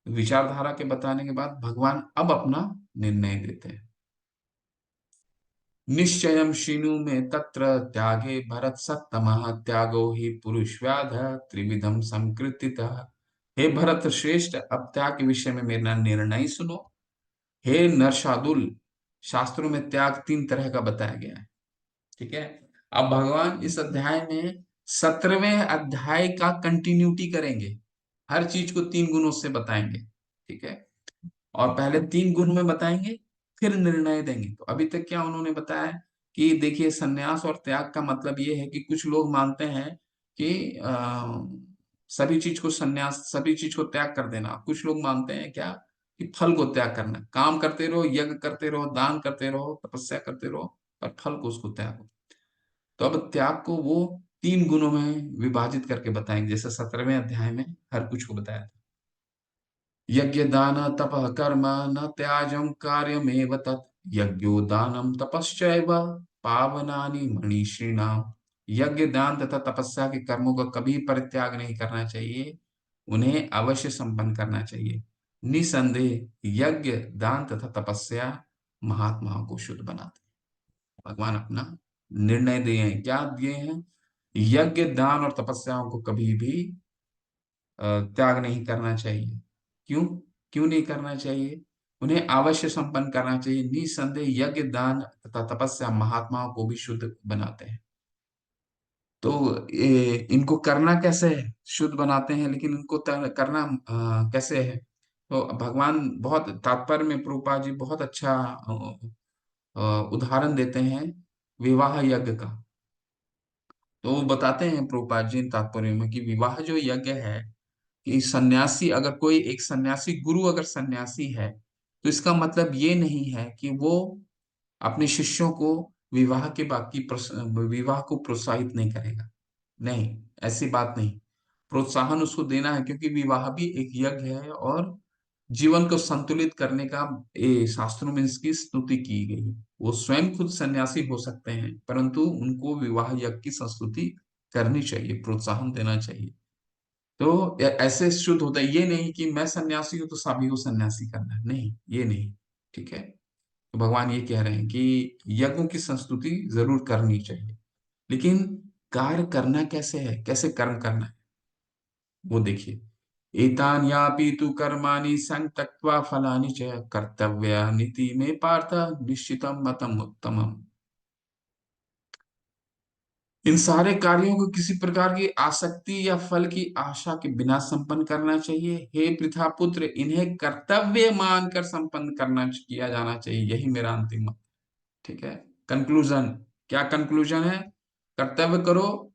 विचारधारा के बताने के बाद भगवान अब अपना निर्णय देते हैं। निश्चयं शिनु में तत्र त्यागे भरत सत्तमः त्यागो ही पुरुष व्याध त्रिविधम संकृतितः। हे भरत श्रेष्ठ, अब त्याग के विषय में मेरा निर्णय सुनो। हे नरशार्दूल, शास्त्रों में त्याग तीन तरह का बताया गया है। ठीक है, अब भगवान इस अध्याय में 17वें अध्याय का कंटिन्यूटी करेंगे, हर चीज को तीन गुणों से बताएंगे। ठीक है, और पहले तीन गुण में बताएंगे, फिर निर्णय देंगे। तो अभी तक क्या उन्होंने बताया कि देखिए, सन्यास और त्याग का मतलब ये है कि कुछ लोग मानते हैं कि सभी चीज को सन्यास, सभी चीज को त्याग कर देना। कुछ लोग मानते हैं क्या कि फल को त्याग करना, काम करते रहो, यज्ञ करते रहो, दान करते रहो, तपस्या करते रहो, पर फल को उसको त्याग। तो अब त्याग को वो तीन गुणों में विभाजित करके बताएंगे, जैसे 17वें अध्याय में हर कुछ को बताया था। यज्ञ दान तपः कर्म न त्याजं कार्यमेव तत्, यज्ञो दानं तपश्चैव पावनानि मनीषिणाम्। यज्ञ दान तथा तपस्या के कर्मों का कभी परित्याग नहीं करना चाहिए, उन्हें अवश्य संपन्न करना चाहिए। निसंदेह यज्ञ दान तथा तपस्या महात्माओं को शुद्ध बनाते हैं। भगवान अपना निर्णय दिए हैं, क्या दिए हैं? यज्ञ दान और तपस्याओं को कभी भी त्याग नहीं करना चाहिए। क्यों? क्यों नहीं करना चाहिए? उन्हें अवश्य संपन्न करना चाहिए। निसंदेह यज्ञ दान तथा तपस्या महात्माओं को भी शुद्ध बनाते हैं। तो इनको करना कैसे है? शुद्ध बनाते हैं, लेकिन इनको करना कैसे है? तो भगवान बहुत तात्पर्य में प्रभुपाद जी बहुत अच्छा उदाहरण देते हैं विवाह यज्ञ का। तो वो बताते हैं प्रभुपाद जी तात्पर्य में कि विवाह जो यज्ञ है, कि सन्यासी अगर कोई एक सन्यासी गुरु अगर सन्यासी है, तो इसका मतलब ये नहीं है कि वो अपने शिष्यों को विवाह को प्रोत्साहित नहीं करेगा। नहीं, ऐसी बात नहीं। प्रोत्साहन उसको देना है, क्योंकि विवाह भी एक यज्ञ है और जीवन को संतुलित करने का शास्त्रों में इसकी स्तुति की गई है। वो स्वयं खुद सन्यासी हो सकते हैं, परंतु उनको विवाह यज्ञ की संस्तुति करनी चाहिए, प्रोत्साहन देना चाहिए। तो ऐसे शुद्ध होता है। ये नहीं कि मैं सन्यासी हूं तो सभी को सन्यासी करना है, नहीं, ये नहीं। ठीक है। तो भगवान ये कह रहे हैं कि यज्ञों की संस्तुति जरूर करनी चाहिए, लेकिन कार्य करना कैसे है, कैसे कर्म करना है, वो देखिए। एतान्यापि तु कर्माणि संत्यक्त्वा फलानि च कर्तव्यानिति मे पार्थ निश्चितम मतम उत्तमम। इन सारे कार्यों को किसी प्रकार की आसक्ति या फल की आशा के बिना संपन्न करना चाहिए। हे पृथा पुत्र, इन्हें कर्तव्य मानकर संपन्न करना किया जाना चाहिए, यही मेरा अंतिम मत। ठीक है। कंक्लूजन, क्या कंक्लूजन है? कर्तव्य करो,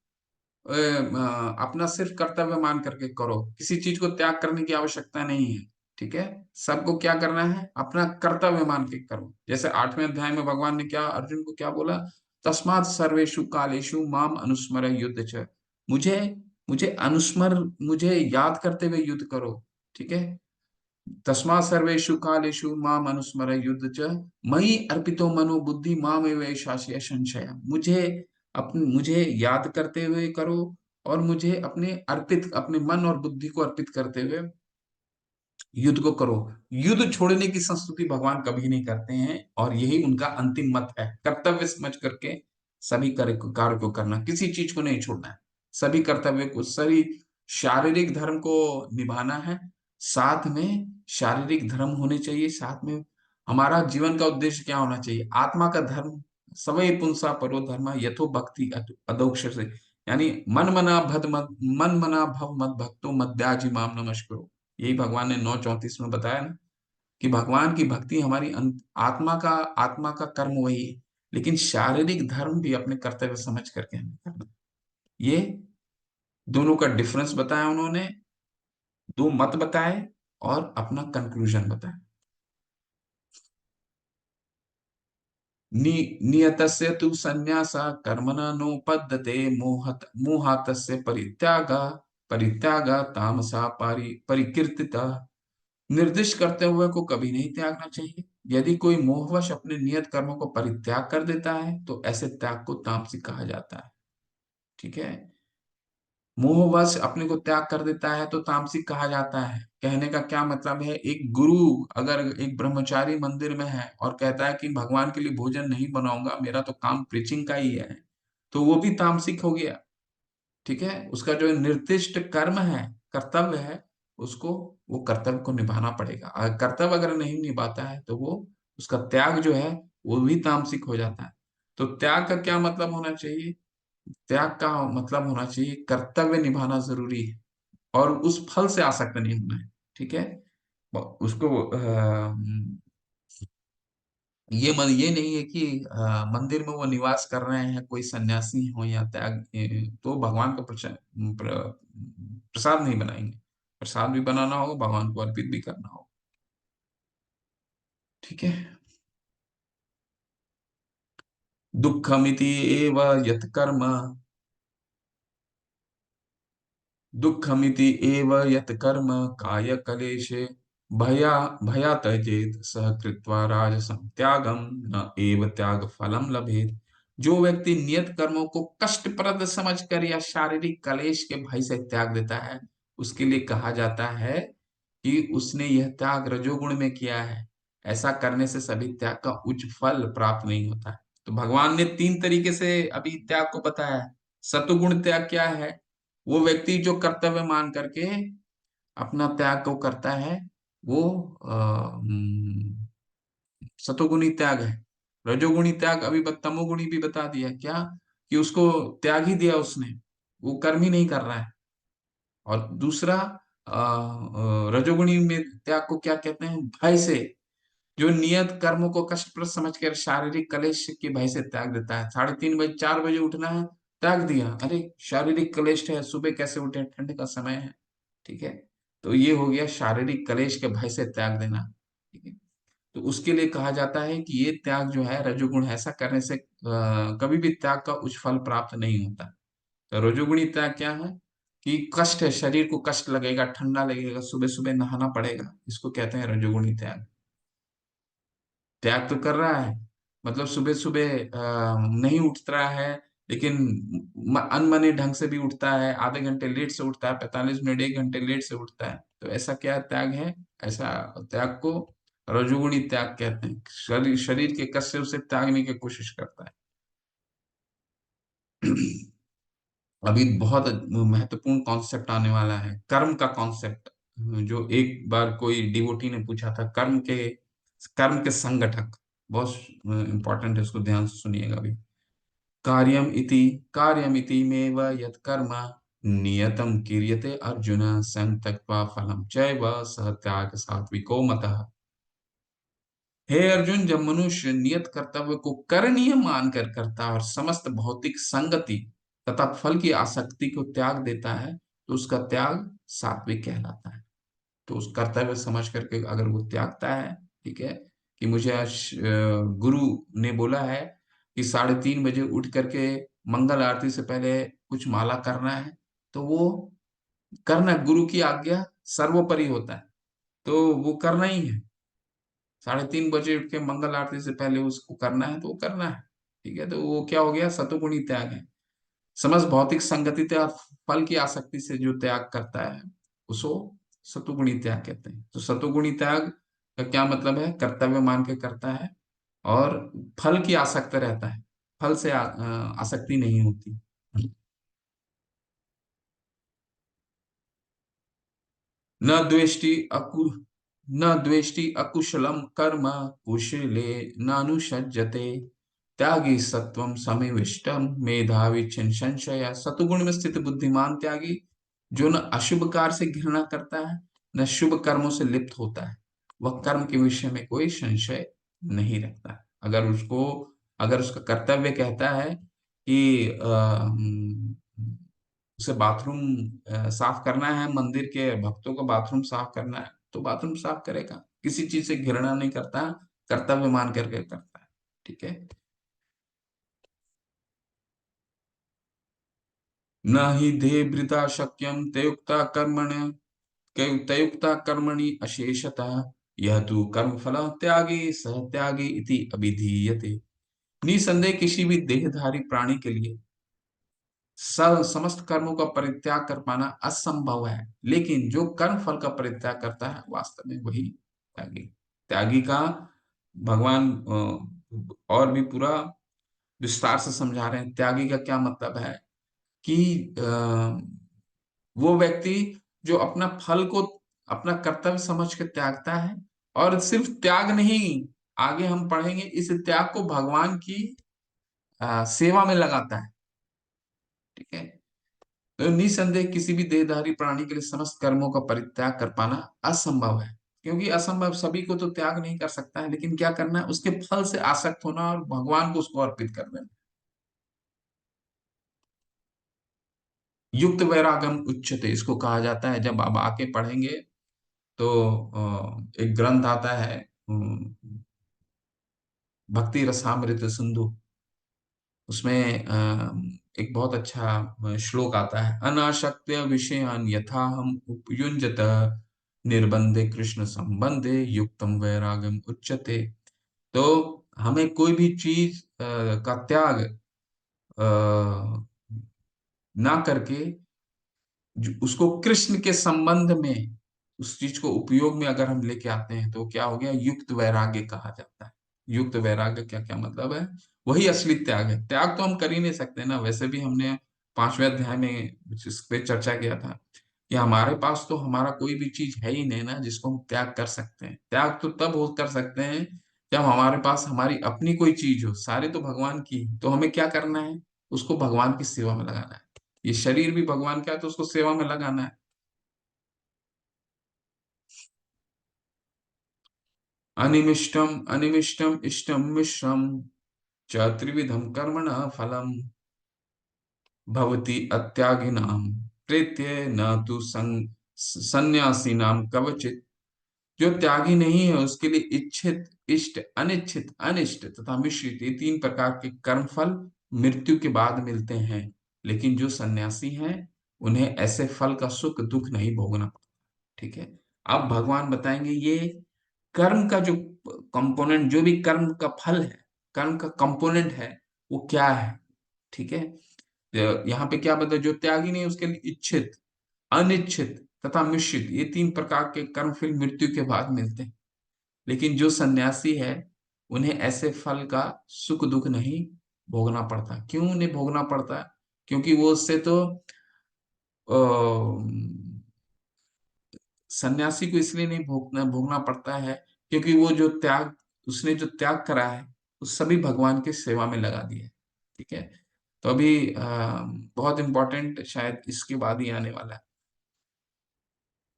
अपना सिर्फ कर्तव्य मान करके करो, किसी चीज को त्याग करने की आवश्यकता नहीं है। ठीक है। सबको क्या करना है? अपना कर्तव्य मान के करो। जैसे 8वें अध्याय में भगवान ने क्या अर्जुन को क्या बोला? तस्मात् सर्वेषु कालेषु माम अनुस्मर युद्ध च। मुझे मुझे अनुस्मर, मुझे याद करते हुए युद्ध करो। ठीक है। तस्मात् सर्वेषु कालेषु माम अनुस्मर युद्ध च मयि अर्पितो मनो बुद्धि मामेव शास्य संशय। मुझे याद करते हुए करो, और मुझे अपने मन और बुद्धि को अर्पित करते हुए युद्ध को करो। युद्ध छोड़ने की संस्तुति भगवान कभी नहीं करते हैं, और यही उनका अंतिम मत है। कर्तव्य समझ करके सभी कार्य को करना, किसी चीज को नहीं छोड़ना है। सभी शारीरिक धर्म को निभाना है, साथ में शारीरिक धर्म होने चाहिए, साथ में हमारा जीवन का उद्देश्य क्या होना चाहिए? आत्मा का धर्म। सवै पुंसा परो धर्म यथो भक्ति अधोक्ष से। यानी मन मना भव मत भक्तो मद्याजी माम नमस्कुरु। यही भगवान ने 9:34 में बताया ना, कि भगवान की भक्ति हमारी आत्मा का कर्म वही है, लेकिन शारीरिक धर्म भी अपने कर्तव्य समझ करके हमें करना। ये दोनों का डिफरेंस बताया उन्होंने, दो मत बताए और अपना कंक्लूजन बताया। नियतस्य तु संन्यासा कर्मणा नोपद्यते मोहातस्य परित्यागा तामसा परिकीर्तिता। निर्दिष्ट कर्तव्य को कभी नहीं त्यागना चाहिए। यदि कोई मोहवश अपने नियत कर्मों को परित्याग कर देता है, तो ऐसे त्याग को तामसिक कहा जाता है। ठीक है। मोहवश अपने को त्याग कर देता है तो तामसिक कहा जाता है। कहने का क्या मतलब है? एक गुरु अगर एक ब्रह्मचारी मंदिर में है और कहता है कि भगवान के लिए भोजन नहीं बनाऊंगा, मेरा तो काम प्रीचिंग का ही है, तो वो भी तामसिक हो गया। ठीक है। उसका जो निर्दिष्ट कर्म है, कर्तव्य है, उसको वो कर्तव्य को निभाना पड़ेगा। अगर कर्तव्य अगर नहीं निभाता है, तो वो उसका त्याग जो है वो भी तामसिक हो जाता है। तो त्याग का क्या मतलब होना चाहिए? त्याग का मतलब होना चाहिए कर्तव्य निभाना जरूरी है, और उस फल से आसक्त नहीं होना है। ठीक है। उसको ये नहीं है कि मंदिर में वो निवास कर रहे हैं, कोई सन्यासी हो या तो भगवान का प्रसाद नहीं बनाएंगे। प्रसाद भी बनाना होगा, भगवान को अर्पित भी करना होगा। ठीक है। दुखमिति एव यत् कर्म दुःखमिति एव यत् कर्म काय कलेशे भया त्यजेत सह कृत्वा राजसं त्यागम न एव त्याग फलम लभेत। जो व्यक्ति नियत कर्मों को कष्टप्रद समझकर या शारीरिक क्लेश के भय से त्याग देता है, उसके लिए कहा जाता है कि उसने यह त्याग रजोगुण में किया है। ऐसा करने से सभी त्याग का उच्च फल प्राप्त नहीं होता है। तो भगवान ने तीन तरीके से अभी त्याग को बताया है। सतुगुण त्याग क्या है? वो व्यक्ति जो कर्तव्य मान करके अपना त्याग को करता है, वो सतोगुणी त्याग है। रजोगुणी त्याग अभी तमोगुणी भी बता दिया क्या, कि उसको त्याग ही दिया उसने, वो कर्म ही नहीं कर रहा है। और दूसरा रजोगुणी में त्याग को क्या कहते हैं? भय से, जो नियत कर्मों को कष्टप्रद समझकर शारीरिक क्लेश के भय से त्याग देता है। 3:30 बजे 4 बजे उठना है, त्याग दिया, अरे शारीरिक क्लेश है, सुबह कैसे उठे, ठंड का समय है। ठीक है, तो ये हो गया शारीरिक क्लेश के भय से त्याग देना। ठीक है, तो उसके लिए कहा जाता है कि ये त्याग जो है रजोगुण है, ऐसा करने से कभी भी त्याग का उच्च फल प्राप्त नहीं होता। तो रजोगुणी त्याग क्या है? कि कष्ट है, शरीर को कष्ट लगेगा, ठंडा लगेगा, सुबह सुबह नहाना पड़ेगा, इसको कहते हैं रजोगुणी त्याग। त्याग तो कर रहा है, मतलब सुबह सुबह नहीं उठ रहा है, लेकिन अनमने ढंग से भी उठता है, आधे घंटे लेट से उठता है, 45 मिनट 1 घंटे लेट से उठता है, तो ऐसा क्या त्याग है? ऐसा त्याग को रजोगुणी त्याग कहते हैं। शरीर शरीर के कष्ट से उसे त्यागने की कोशिश करता है। अभी बहुत महत्वपूर्ण कॉन्सेप्ट आने वाला है, कर्म का कॉन्सेप्ट। जो एक बार कोई डिवोटी ने पूछा था, कर्म के संगठक, बहुत इंपॉर्टेंट है, उसको ध्यान से सुनिएगा अभी। कार्यमिति मेव यत् कर्म नियतम क्रियते अर्जुन संग त्यक्त्वा फलम चैव सह त्याग सात्विको मतः। हे अर्जुन, जब मनुष्य नियत कर्तव्य को करणीय मानकर करता है और समस्त भौतिक संगति तथा फल की आसक्ति को त्याग देता है, तो उसका त्याग सात्विक कहलाता है। तो उस कर्तव्य समझ करके अगर वो त्यागता है, ठीक है, कि मुझे आज गुरु ने बोला है कि 3:30 बजे उठ करके मंगल आरती से पहले कुछ माला करना है, तो वो करना, गुरु की आज्ञा सर्वोपरि होता है, तो वो करना ही है। 3:30 बजे उठ के मंगल आरती से पहले उसको करना है, तो वो करना है। ठीक है, तो वो क्या हो गया? सतोगुणी त्याग है। समस्त भौतिक संगति त्याग, फल की आसक्ति से जो त्याग करता है, उसको सतोगुणी त्याग कहते हैं। तो सतोगुणी त्याग का क्या मतलब है? कर्तव्य मान के करता है और फल की आसक्त रहता है, फल से आसक्ति नहीं होती। न द्वेष्टि अकु न द्वेष्टि अकुशलम कर्म कुशले नानुषज्यते त्यागी सत्वम समिविष्टम मेधावी छिन्न संशय। सतुगुण में स्थित बुद्धिमान त्यागी, जो न अशुभ कार्य से घृणा करता है, न शुभ कर्मों से लिप्त होता है, वह कर्म के विषय में कोई संशय नहीं रखता है। अगर उसका कर्तव्य कहता है कि उसे बाथरूम साफ करना है, मंदिर के भक्तों को बाथरूम साफ करना है, तो बाथरूम साफ करेगा, किसी चीज से घृणा नहीं करता, कर्तव्य मान करके करता है। ठीक है, न ही देहभृता शक्यम तयुक्ता कर्मण तयुक्ता कर्मणि अशेषता, यह तो कर्म फल त्यागी सह त्यागी इति अभिधीयते। निसंदेह किसी भी देहधारी प्राणी के लिए समस्त कर्मों का परित्याग कर पाना असंभव है, लेकिन जो कर्म फल का परित्याग करता है, वास्तव में वही त्यागी। त्यागी का भगवान और भी पूरा विस्तार से समझा रहे हैं। त्यागी का क्या मतलब है? कि वो व्यक्ति जो अपना फल को अपना कर्तव्य समझ के त्यागता है, और सिर्फ त्याग नहीं, आगे हम पढ़ेंगे, इस त्याग को भगवान की सेवा में लगाता है। ठीक है, तो निसंदेह किसी भी देहधारी प्राणी के लिए समस्त कर्मों का परित्याग कर पाना असंभव है, क्योंकि असंभव सभी को तो त्याग नहीं कर सकता है, लेकिन क्या करना है? उसके फल से आसक्त होना और भगवान को उसको अर्पित कर देना। युक्त वैरागम उच्चते, इसको कहा जाता है। जब आप आके पढ़ेंगे तो एक ग्रंथ आता है, भक्ति रसामृत सिंधु, उसमें एक बहुत अच्छा श्लोक आता है, अनाशक्त्य विषयान यथा हम उपयुंजत निर्बंधे कृष्ण संबंधे युक्तम वैरागम उच्यते। तो हमें कोई भी चीज का त्याग ना करके उसको कृष्ण के संबंध में, उस चीज को उपयोग में अगर हम लेके आते हैं तो क्या हो गया, युक्त वैराग्य कहा जाता है। युक्त वैराग्य क्या क्या मतलब है? वही असली त्याग है। त्याग तो हम कर ही नहीं सकते ना, वैसे भी हमने 5वें अध्याय में जिस पे चर्चा किया था कि हमारे पास तो हमारा कोई भी चीज है ही नहीं ना जिसको हम त्याग कर सकते हैं। त्याग तो तब हो कर सकते हैं जब हमारे पास हमारी अपनी कोई चीज हो। सारे तो भगवान की है, तो हमें क्या करना है, उसको भगवान की सेवा में लगाना है। ये शरीर भी भगवान का है तो उसको सेवा में लगाना है। अनिमिष्टम अनिमिष्टम इष्टम मिश्रम च त्रिविधम कर्मणः फलम भवति अत्यागिनाम प्रेत्य न तु सन्यासी नाम कवचित। जो त्यागी नहीं है उसके लिए इच्छित, इष्ट, अनिच्छित, अनिष्ट तथा मिश्रित, ये 3 प्रकार के कर्मफल मृत्यु के बाद मिलते हैं। लेकिन जो सन्यासी हैं उन्हें ऐसे फल का सुख दुख नहीं भोगना पड़ता। ठीक है। अब भगवान बताएंगे ये कर्म का जो कंपोनेंट, जो भी कर्म का फल है, कर्म का कंपोनेंट है, वो क्या है। ठीक है। यहाँ पे क्या बता, जो त्यागी नहीं उसके लिए इच्छित, अनिच्छित तथा मिश्रित, ये 3 प्रकार के कर्म फल मृत्यु के बाद मिलते हैं। लेकिन जो सन्यासी है उन्हें ऐसे फल का सुख दुख नहीं भोगना पड़ता। क्यों नहीं भोगना पड़ता? क्योंकि वो उससे तो अ, सन्यासी को इसलिए नहीं भोगना पड़ता है क्योंकि वो जो त्याग, उसने जो त्याग करा है उस सभी भगवान की सेवा में लगा दिया है। ठीक है। तो अभी बहुत इंपॉर्टेंट शायद इसके बाद ही आने वाला है।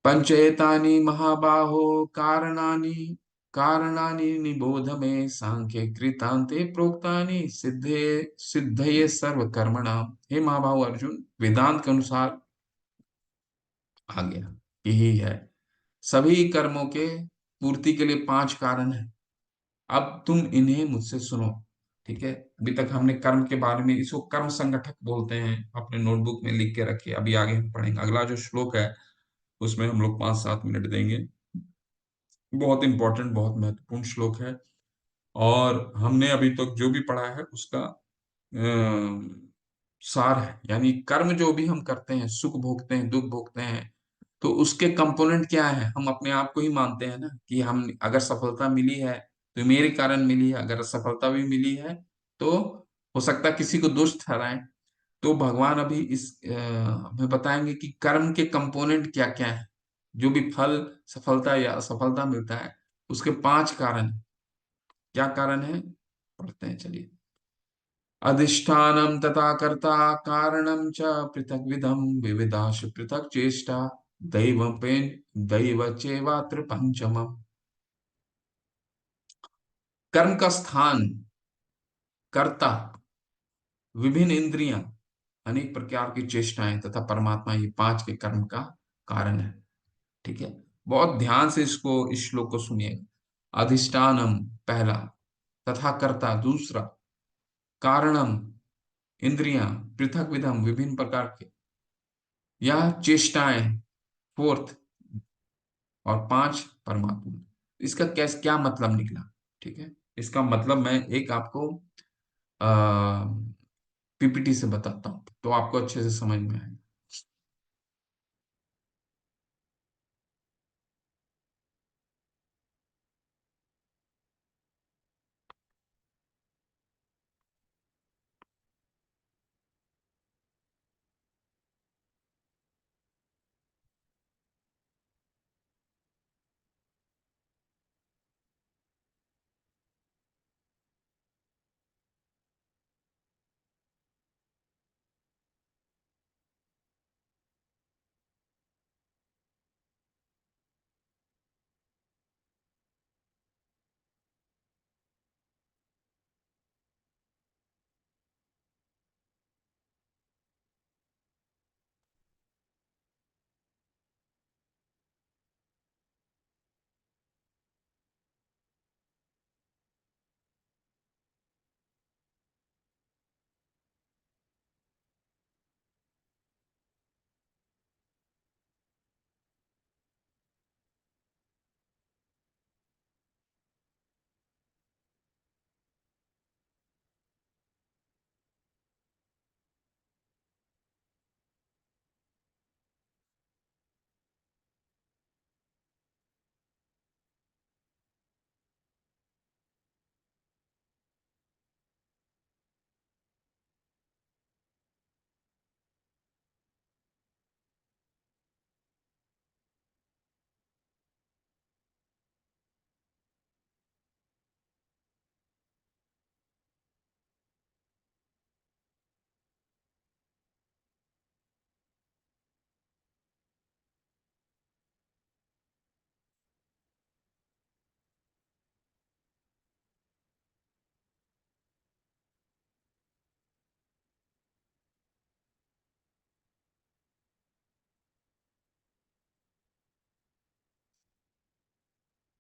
पंचेतानि महाबाहो कारणानि कारणानि निबोध में सांख्य कृतांते प्रोक्तानि सिद्धे सिद्धये सर्व कर्मणाम। हे महाबाहो अर्जुन, वेदांत के अनुसार आ गया यही है, सभी कर्मों के पूर्ति के लिए 5 कारण है। अब तुम इन्हें मुझसे सुनो। ठीक है। अभी तक हमने कर्म के बारे में, इसको कर्म संगठक बोलते हैं, अपने नोटबुक में लिख के रखिए। अभी आगे हम पढ़ेंगे, अगला जो श्लोक है उसमें हम लोग 5-7 मिनट देंगे। बहुत इंपॉर्टेंट, बहुत महत्वपूर्ण श्लोक है। और हमने अभी तक जो भी पढ़ा है उसका सार है। यानी कर्म जो भी हम करते हैं, सुख भोगते हैं, दुख भोगते हैं, तो उसके कंपोनेंट क्या है, हम अपने आप को ही मानते हैं ना कि हम, अगर सफलता मिली है तो मेरे कारण मिली है, अगर असफलता भी मिली है तो हो सकता है किसी को दोष ठहराएं। तो भगवान अभी इस हमें बताएंगे कि कर्म के कंपोनेंट क्या क्या है। जो भी फल, सफलता या असफलता मिलता है, उसके 5 कारण। क्या कारण है, पढ़ते हैं चलिए। अधिष्ठानम तथा कर्ता कारणम च पृथक विधम विविधाश पृथक चेष्टा दैव पेन दैव चेवात्र पंचमम। कर्म का स्थान, कर्ता, विभिन्न इंद्रियां, अनेक प्रकार की चेष्टाएं तथा परमात्मा, ये 5 के कर्म का कारण है। ठीक है। बहुत ध्यान से इसको, इस श्लोक को सुनिएगा। अधिष्ठानम पहला, तथा कर्ता दूसरा, कारणम इंद्रियां, पृथक विधम विभिन्न प्रकार के, या चेष्टाएं फोर्थ, और 5 परमात्मा। इसका कैस क्या मतलब निकला? ठीक है। इसका मतलब मैं एक आपको आ, पीपीटी से बताता हूँ तो आपको अच्छे से समझ में आएगा।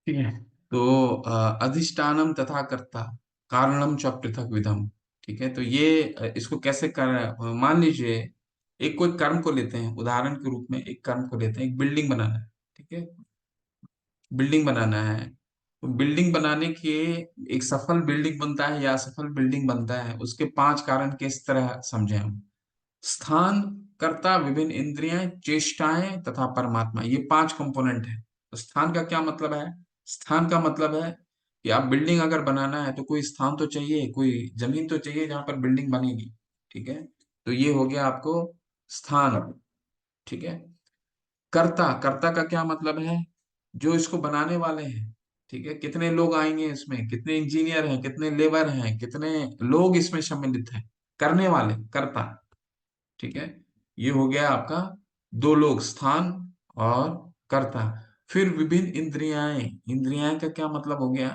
ठीक है। तो अधिष्ठानम तथा कर्ता कारणम च पृथक विधम। ठीक है, तो ये इसको कैसे कर, मान लीजिए एक कोई कर्म को लेते हैं, उदाहरण के रूप में एक कर्म को लेते हैं, एक बिल्डिंग बनाना है। ठीक है, बिल्डिंग बनाना है। तो बिल्डिंग बनाने के, एक सफल बिल्डिंग बनता है या असफल बिल्डिंग बनता है, उसके 5 कारण किस तरह समझे हम। स्थान, कर्ता, विभिन्न इंद्रियां, चेष्टाएं तथा परमात्मा, ये 5 कंपोनेंट है। तो स्थान का क्या मतलब है? स्थान का मतलब है कि आप बिल्डिंग अगर बनाना है तो कोई स्थान तो चाहिए, कोई जमीन तो चाहिए जहां पर बिल्डिंग बनेगी। ठीक है, तो ये हो गया आपको स्थान। ठीक है। कर्ता, कर्ता का क्या मतलब है? जो इसको बनाने वाले हैं। ठीक है, कितने लोग आएंगे इसमें, कितने इंजीनियर हैं, कितने लेबर हैं, कितने लोग इसमें सम्मिलित हैं, करने वाले, कर्ता। ठीक है, ये हो गया आपका 2 लोग, स्थान और कर्ता। फिर विभिन्न इंद्रियाएं, इंद्रियाएं का क्या मतलब हो गया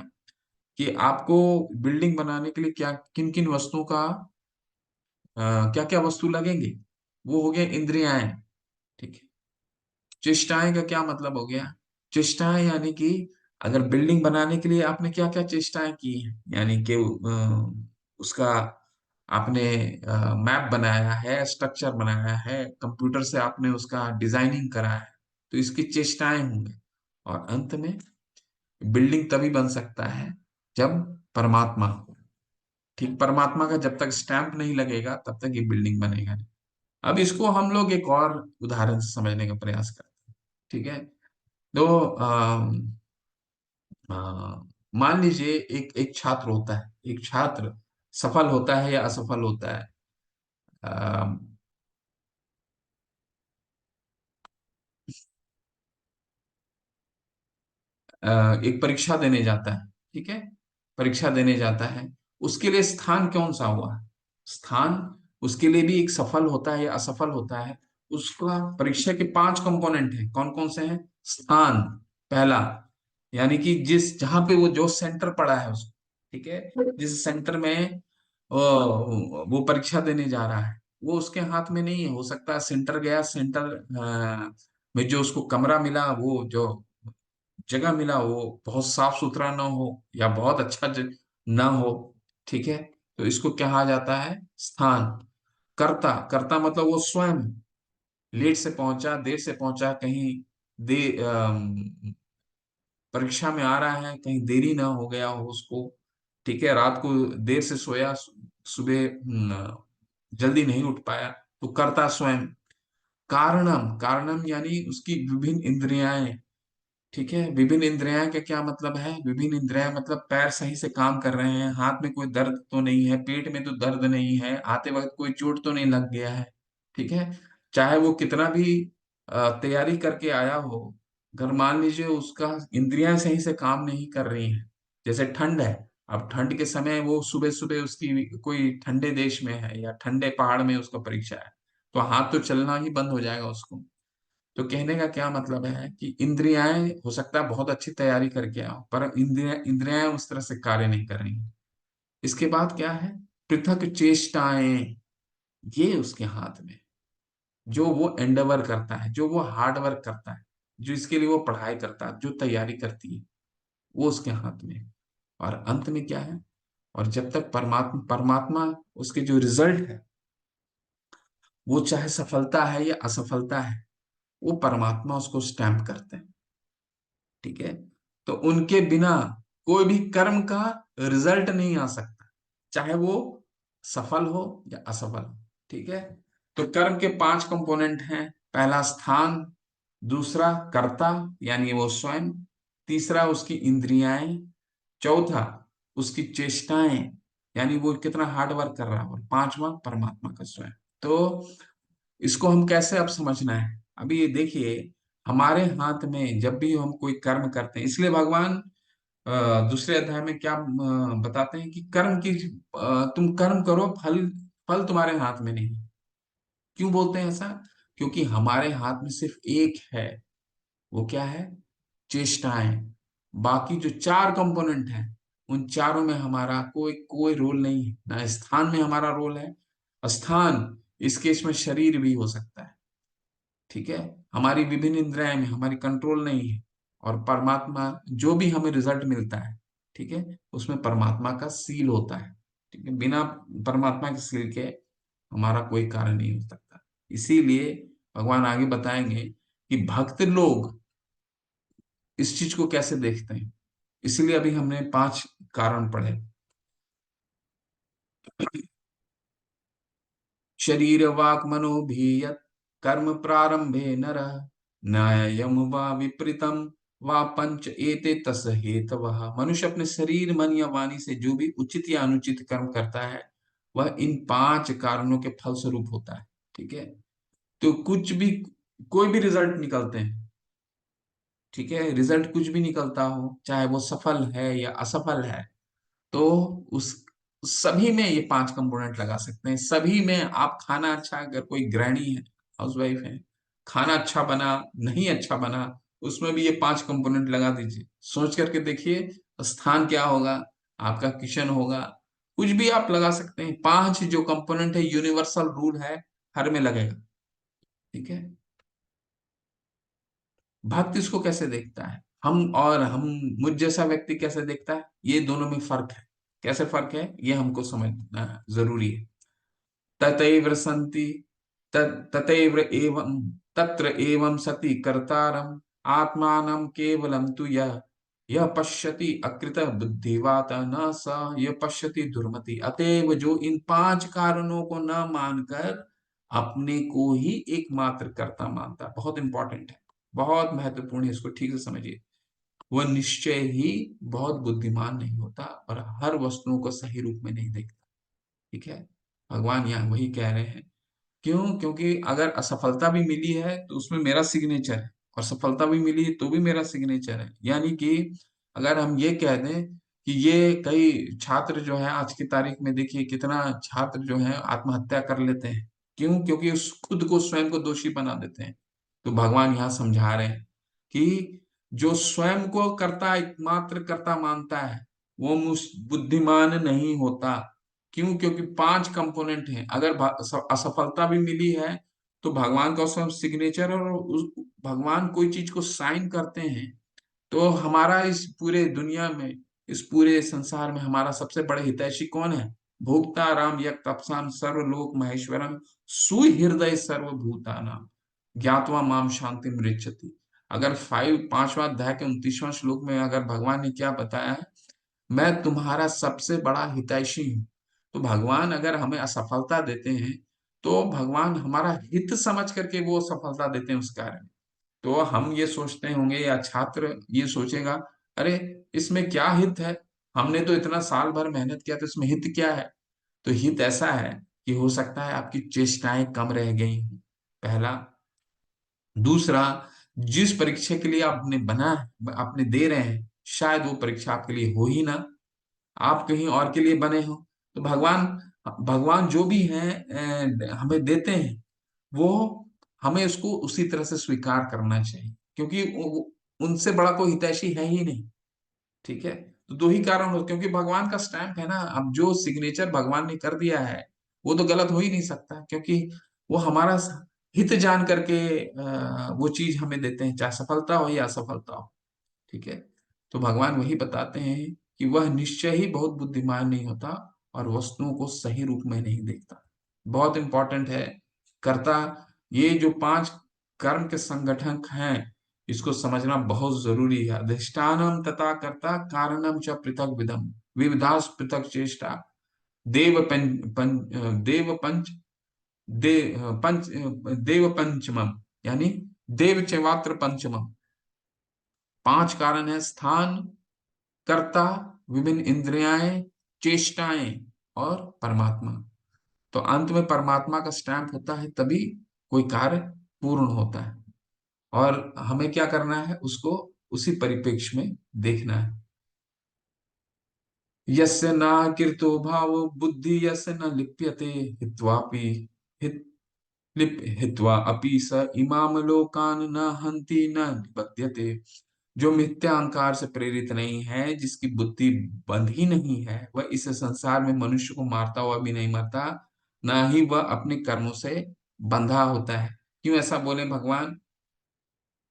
कि आपको बिल्डिंग बनाने के लिए क्या, किन किन वस्तुओं का, क्या क्या वस्तु लगेंगे, वो हो गया इंद्रियाएं। ठीक है। चेष्टाएं का क्या मतलब हो गया? चेष्टाएं यानी कि अगर बिल्डिंग बनाने के लिए आपने क्या क्या चेष्टाएं की हैं, यानी कि उसका आपने मैप बनाया है, स्ट्रक्चर बनाया है, कंप्यूटर से आपने उसका डिजाइनिंग करा है, तो इसकी चेष्टाएं होंगी। और अंत में बिल्डिंग तभी बन सकता है जब परमात्मा हो। ठीक, परमात्मा का जब तक स्टैंप नहीं लगेगा तब तक ये बिल्डिंग बनेगा नहीं। अब इसको हम लोग एक और उदाहरण से समझने का प्रयास करते हैं। ठीक है, तो मान लीजिए एक एक छात्र होता है, एक छात्र सफल होता है या असफल होता है। अ, एक परीक्षा देने जाता है। ठीक है, परीक्षा देने जाता है, उसके लिए स्थान कौन सा हुआ? स्थान उसके लिए भी एक सफल होता है या असफल होता है। उसका परीक्षा के 5 कंपोनेंट हैं, कौन कौन से हैं? स्थान पहला, यानी कि जिस जहां पे वो जो सेंटर पड़ा है उसको। ठीक है, जिस सेंटर में वो परीक्षा देने जा रहा है, वो उसके हाथ में नहीं है। हो सकता है सेंटर गया, सेंटर में जो उसको कमरा मिला, वो जो जगह मिला वो बहुत साफ सुथरा ना हो या बहुत अच्छा ना हो। ठीक है, तो इसको कहा जाता है स्थान। कर्ता, कर्ता मतलब वो स्वयं लेट से पहुंचा, देर से पहुंचा, कहीं दे परीक्षा में आ रहा है, कहीं देरी ना हो गया हो उसको। ठीक है, रात को देर से सोया, सुबह जल्दी नहीं उठ पाया, तो कर्ता स्वयं। कारणम, कारणम यानी उसकी विभिन्न इंद्रियाएं। ठीक है, विभिन्न इंद्रियां का क्या मतलब है? विभिन्न इंद्रियां मतलब पैर सही से काम कर रहे हैं, हाथ में कोई दर्द तो नहीं है, पेट में तो दर्द नहीं है, आते वक्त कोई चोट तो नहीं लग गया है। ठीक है, चाहे वो कितना भी तैयारी करके आया हो, अगर मान लीजिए उसका इंद्रियां सही से काम नहीं कर रही हैं, जैसे ठंड है, अब ठंड के समय वो सुबह सुबह उसकी कोई ठंडे देश में है या ठंडे पहाड़ में उसका परीक्षा है, तो हाथ तो चलना ही बंद हो जाएगा उसको। तो कहने का क्या मतलब है कि इंद्रियाएं हो सकता है बहुत अच्छी तैयारी करके आओ, पर इंद्रियाएं उस तरह से कार्य नहीं कर रही। इसके बाद क्या है? पृथक चेष्टाएं, ये उसके हाथ में, जो वो एंडेवर करता है, जो वो हार्ड वर्क करता है, जो इसके लिए वो पढ़ाई करता है, जो तैयारी करती है, वो उसके हाथ में है। और अंत में क्या है? और जब तक परमात्मा परमात्मा उसके जो रिजल्ट है, वो चाहे सफलता है या असफलता है, वो परमात्मा उसको स्टैम्प करते हैं। ठीक है, तो उनके बिना कोई भी कर्म का रिजल्ट नहीं आ सकता, चाहे वो सफल हो या असफल हो। ठीक है, तो कर्म के 5 कंपोनेंट हैं। पहला स्थान, दूसरा कर्ता यानी वो स्वयं, तीसरा उसकी इंद्रियाएं, चौथा उसकी चेष्टाएं यानी वो कितना हार्ड वर्क कर रहा है, और पांचवा परमात्मा का स्वयं। तो इसको हम कैसे अब समझना है? अभी ये देखिए, हमारे हाथ में जब भी हम कोई कर्म करते हैं, इसलिए भगवान दूसरे अध्याय में क्या बताते हैं कि कर्म की, तुम कर्म करो, फल फल तुम्हारे हाथ में नहीं। क्यों बोलते हैं ऐसा? क्योंकि हमारे हाथ में सिर्फ एक है, वो क्या है? चेष्टाएं। बाकी जो 4 कंपोनेंट हैं, उन चारों में हमारा कोई कोई रोल नहीं है। ना स्थान में हमारा रोल है, स्थान इस केस में शरीर भी हो सकता है। ठीक है, हमारी विभिन्न इंद्रियां में हमारी कंट्रोल नहीं है। और परमात्मा जो भी हमें रिजल्ट मिलता है, ठीक है, उसमें परमात्मा का सील होता है। ठीक है, बिना परमात्मा के सील के हमारा कोई कार्य नहीं हो सकता। इसीलिए भगवान आगे बताएंगे कि भक्त लोग इस चीज को कैसे देखते हैं। इसीलिए अभी हमने 5 कारण पढ़े। शरीर वाक मनोभियत कर्म प्रारंभे नरः न्यायम वा विपरीतम वा पंच एते तस हेतवः। मनुष्य अपने शरीर मन या वाणी से जो भी उचित या अनुचित कर्म करता है वह इन 5 कारणों के फल स्वरूप होता है। ठीक है, तो कुछ भी, कोई भी रिजल्ट निकलते हैं, ठीक है, रिजल्ट कुछ भी निकलता हो, चाहे वो सफल है या असफल है, तो उस सभी में ये 5 कंपोनेंट लगा सकते हैं। सभी में आप खाना अच्छा, अगर कोई गृहिणी है, हाउसवाइफ है, खाना अच्छा बना नहीं अच्छा बना, उसमें भी ये 5 कंपोनेंट लगा दीजिए। सोच करके देखिए स्थान क्या होगा, आपका किचन होगा, कुछ भी आप लगा सकते हैं। 5 जो कंपोनेंट है, यूनिवर्सल रूल है, हर में लगेगा। ठीक है, भक्त इसको कैसे देखता है, हम मुझ जैसा व्यक्ति कैसे देखता है, ये दोनों में फर्क है। कैसे फर्क है ये हमको समझना जरूरी है। ततैव सन्ति ततैव एवं तत्र एवं सति कर्तारम् आत्मानं केवलं तु यः यह पश्यति अकृत बुद्धिवात न स यह पश्यति दुर्मति। अतएव जो इन 5 कारणों को न मानकर अपने को ही एकमात्र कर्ता मानता है, बहुत इंपॉर्टेंट है, बहुत महत्वपूर्ण है, इसको ठीक से समझिए, वह निश्चय ही बहुत बुद्धिमान नहीं होता और हर वस्तुओं को सही रूप में नहीं देखता। ठीक है, भगवान यहाँ वही कह रहे हैं। क्यों? क्योंकि अगर असफलता भी मिली है तो उसमें मेरा सिग्नेचर है, और सफलता भी मिली है तो भी मेरा सिग्नेचर है। यानी कि अगर हम ये कह दें कि ये कई छात्र जो है आज की तारीख में, देखिए कितना छात्र जो है आत्महत्या कर लेते हैं। क्यों? क्योंकि उस खुद को, स्वयं को दोषी बना देते हैं। तो भगवान यहाँ समझा रहे हैं कि जो स्वयं को कर्ता, एकमात्र कर्ता मानता है, वो बुद्धिमान नहीं होता। क्यों? क्योंकि 5 कंपोनेंट हैं। अगर असफलता भी मिली है तो भगवान का उसमें सिग्नेचर, और भगवान कोई चीज को साइन करते हैं तो हमारा इस पूरे दुनिया में, इस पूरे संसार में हमारा सबसे बड़े हितैषी कौन है? भोक्ता राम यक तपसाम सर्वलोक महेश्वरम सुहृदय सर्वभूतानाम ज्ञात्वा माम शांति मृच्छति। अगर 5वां अध्याय के 29वां श्लोक में अगर भगवान ने क्या बताया है, मैं तुम्हारा सबसे बड़ा हितैषी हूं। तो भगवान अगर हमें असफलता देते हैं तो भगवान हमारा हित समझ करके वो सफलता देते हैं उस कार्य में। तो हम ये सोचते होंगे, या छात्र ये सोचेगा, अरे इसमें क्या हित है, हमने तो इतना साल भर मेहनत किया, तो इसमें हित क्या है? तो हित ऐसा है कि हो सकता है आपकी चेष्टाएं कम रह गई हों, पहला। दूसरा, जिस परीक्षा के लिए आपने बना है, आपने दे रहे हैं, शायद वो परीक्षा आपके लिए हो ही ना, आप कहीं और के लिए बने हो। तो भगवान भगवान जो भी है हमें देते हैं, वो हमें उसको उसी तरह से स्वीकार करना चाहिए, क्योंकि उनसे बड़ा कोई हितैषी है ही नहीं। ठीक है, तो 2 ही कारण हो, क्योंकि भगवान का स्टैंप है ना। अब जो सिग्नेचर भगवान ने कर दिया है वो तो गलत हो ही नहीं सकता, क्योंकि वो हमारा हित जान करके वो चीज हमें देते हैं, चाहे सफलता हो या असफलता हो। ठीक है, तो भगवान वही बताते हैं कि वह निश्चय ही बहुत बुद्धिमान नहीं होता और वस्तुओं को सही रूप में नहीं देखता। बहुत इंपॉर्टेंट है कर्ता, ये जो 5 कर्म के संगठन हैं, इसको समझना बहुत जरूरी है। अधिष्ठानम तथा कर्ता कारणम च पृथक विदम विविधास पृथक चेष्टा देव देव पंच दे पंच देव पंचमम, यानी देव चैवात्र पंचमम। 5 कारण है: स्थान, कर्ता, विभिन्न इंद्रियाएं, चेष्टाएं और परमात्मा। तो अंत में परमात्मा का स्टैंप होता है, तभी कोई कार्य पूर्ण होता है। और हमें क्या करना है, उसको उसी परिप्रेक्ष्य में देखना है। यस्य न कीर्तो भाव बुद्धि यस्य न लिप्यते हित्वापि हित हित्वा अपि स इमाम लोकान न हंति न निबध्यते। जो मिथ्या अहंकार से प्रेरित नहीं है, जिसकी बुद्धि बंधी नहीं है, वह इस संसार में मनुष्य को मारता हुआ भी नहीं मरता, ना ही वह अपने कर्मों से बंधा होता है। क्यों ऐसा बोले भगवान?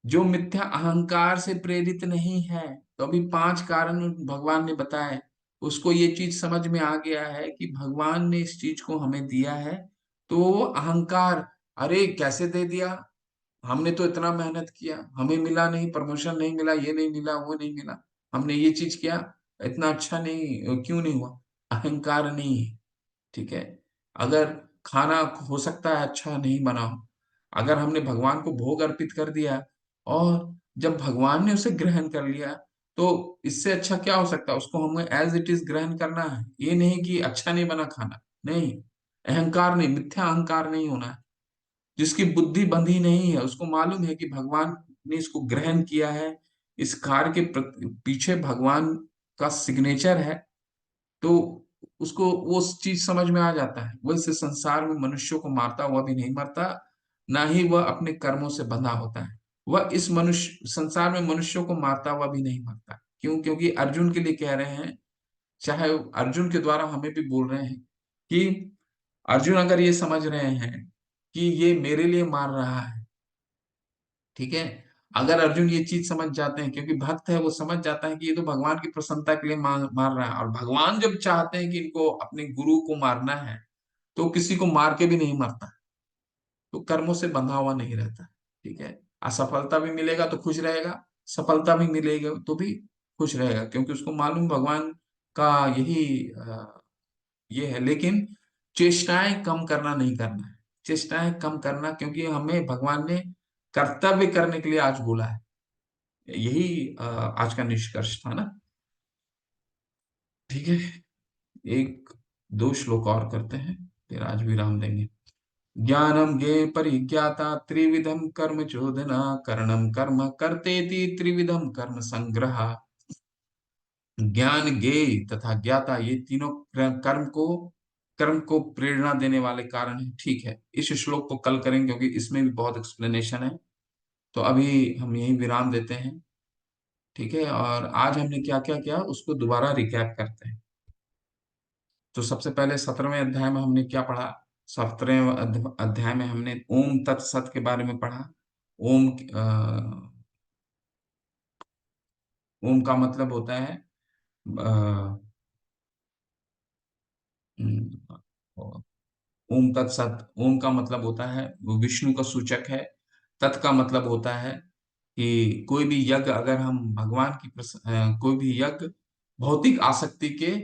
जो मिथ्या अहंकार से प्रेरित नहीं है। तो अभी 5 कारण भगवान ने बताए, उसको ये चीज समझ में आ गया है कि भगवान ने इस चीज को हमें दिया है। तो वो अहंकार, अरे कैसे दे दिया, हमने तो इतना मेहनत किया, हमें मिला नहीं, प्रमोशन नहीं मिला, ये नहीं मिला, वो नहीं मिला, हमने ये चीज किया, इतना अच्छा नहीं क्यों नहीं हुआ। अहंकार नहीं है। ठीक है। अगर खाना हो सकता है अच्छा नहीं बना हो, अगर हमने भगवान को भोग अर्पित कर दिया और जब भगवान ने उसे ग्रहण कर लिया, तो इससे अच्छा क्या हो सकता है, उसको हमें एज इट इज ग्रहण करना है। ये नहीं कि अच्छा नहीं बना खाना, नहीं। अहंकार नहीं, मिथ्या अहंकार नहीं होना है। जिसकी बुद्धि बंधी नहीं है, उसको मालूम है कि भगवान ने इसको ग्रहण किया है, इस कार्य के पीछे भगवान का सिग्नेचर है। तो उसको वो चीज समझ में आ जाता है। वह इस संसार में मनुष्यों को मारता हुआ भी नहीं मरता, ना ही वह अपने कर्मों से बंधा होता है। वह इस मनुष्य संसार में मनुष्यों को मारता हुआ भी नहीं मरता। क्यों? क्योंकि अर्जुन के लिए कह रहे हैं, चाहे अर्जुन के द्वारा हमें भी बोल रहे हैं कि अर्जुन अगर ये समझ रहे हैं कि ये मेरे लिए मार रहा है, ठीक है, अगर अर्जुन ये चीज समझ जाते हैं, क्योंकि भक्त है, वो समझ जाता है कि ये तो भगवान की प्रसन्नता के लिए मार रहा है, और भगवान जब चाहते हैं कि इनको अपने गुरु को मारना है, तो किसी को मार के भी नहीं मरता, तो कर्मों से बंधा हुआ नहीं रहता। ठीक है। असफलता भी मिलेगा तो खुश रहेगा, सफलता भी मिलेगा तो भी खुश रहेगा, क्योंकि उसको मालूम भगवान का यही ये है। लेकिन चेष्टाएं कम करना नहीं करना है, चेष्टाएं कम करना, क्योंकि हमें भगवान ने कर्तव्य करने के लिए आज बोला है। यही आज का निष्कर्ष था ना। ठीक है। एक दो श्लोक और करते हैं, फिर आज विराम देंगे। ज्ञानम ज्ञे परिज्ञाता त्रिविधम कर्म चोदना, करणम कर्म कर्तेति त्रिविधम कर्म संग्रह। ज्ञान ज्ञेय तथा ज्ञाता, ये तीनों कर्म को प्रेरणा देने वाले कारण है। ठीक है, इस श्लोक को कल करेंगे क्योंकि इसमें भी बहुत एक्सप्लेनेशन है। तो अभी हम यही विराम देते हैं। ठीक है, और आज हमने क्या क्या किया उसको दोबारा रिकैप करते हैं। तो सबसे पहले 17वें अध्याय में हमने क्या पढ़ा। 17वें अध्याय में हमने ओम तत्सत के बारे में पढ़ा। ओम ओम का मतलब होता है अ, हम्म, ओम तत्सत। ओम का मतलब होता है वो विष्णु का सूचक है। तत् का मतलब होता है कि कोई भी यज्ञ, अगर हम भगवान की कोई भी यज्ञ भौतिक आसक्ति के,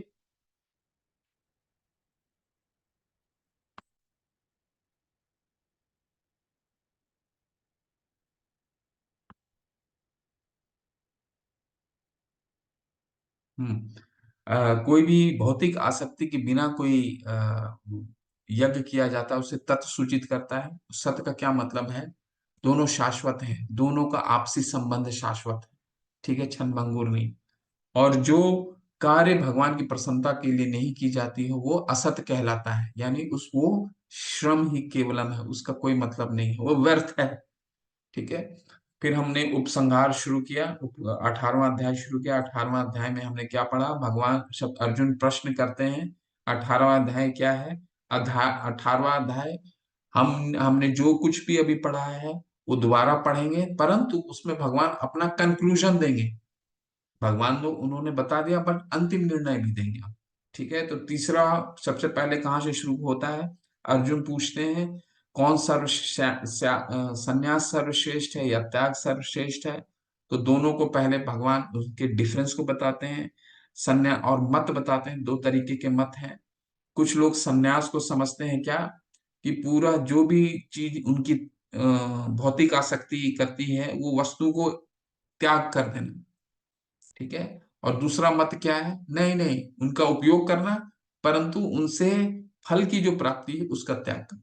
कोई भी भौतिक आसक्ति के बिना कोई यज्ञ किया जाता है, उसे तत् सूचित करता है। सत का क्या मतलब है, दोनों शाश्वत हैं, दोनों का आपसी संबंध शाश्वत है। ठीक है, क्षण भंगुर नहीं। और जो कार्य भगवान की प्रसन्नता के लिए नहीं की जाती है वो असत कहलाता है, यानी उस वो श्रम ही केवलम है, उसका कोई मतलब नहीं है, वो व्यर्थ है। ठीक है। फिर हमने उपसंहार शुरू किया, 18वां अध्याय शुरू किया। 18वां अध्याय में हमने क्या पढ़ा, भगवान सब अर्जुन प्रश्न करते हैं। 18वां अध्याय क्या है, अध्याय 18वां अध्याय हमने जो कुछ भी अभी पढ़ा है वो दोबारा पढ़ेंगे, परंतु उसमें भगवान अपना कंक्लूजन देंगे। भगवान तो उन्होंने बता दिया, बट अंतिम निर्णय भी देंगे हम। ठीक है। तो तीसरा, सबसे पहले कहाँ से शुरू होता है, अर्जुन पूछते हैं कौन संन्यास सर्वश्रेष्ठ है या त्याग सर्वश्रेष्ठ है। तो दोनों को पहले भगवान उसके डिफरेंस को बताते हैं, संन्यास और मत बताते हैं। दो तरीके के मत हैं। कुछ लोग संन्यास को समझते हैं क्या, कि पूरा जो भी चीज उनकी भौतिक आसक्ति करती है वो वस्तु को त्याग कर देना। ठीक है। और दूसरा मत क्या है, नहीं नहीं, उनका उपयोग करना, परंतु उनसे फल की जो प्राप्ति है उसका त्याग करना।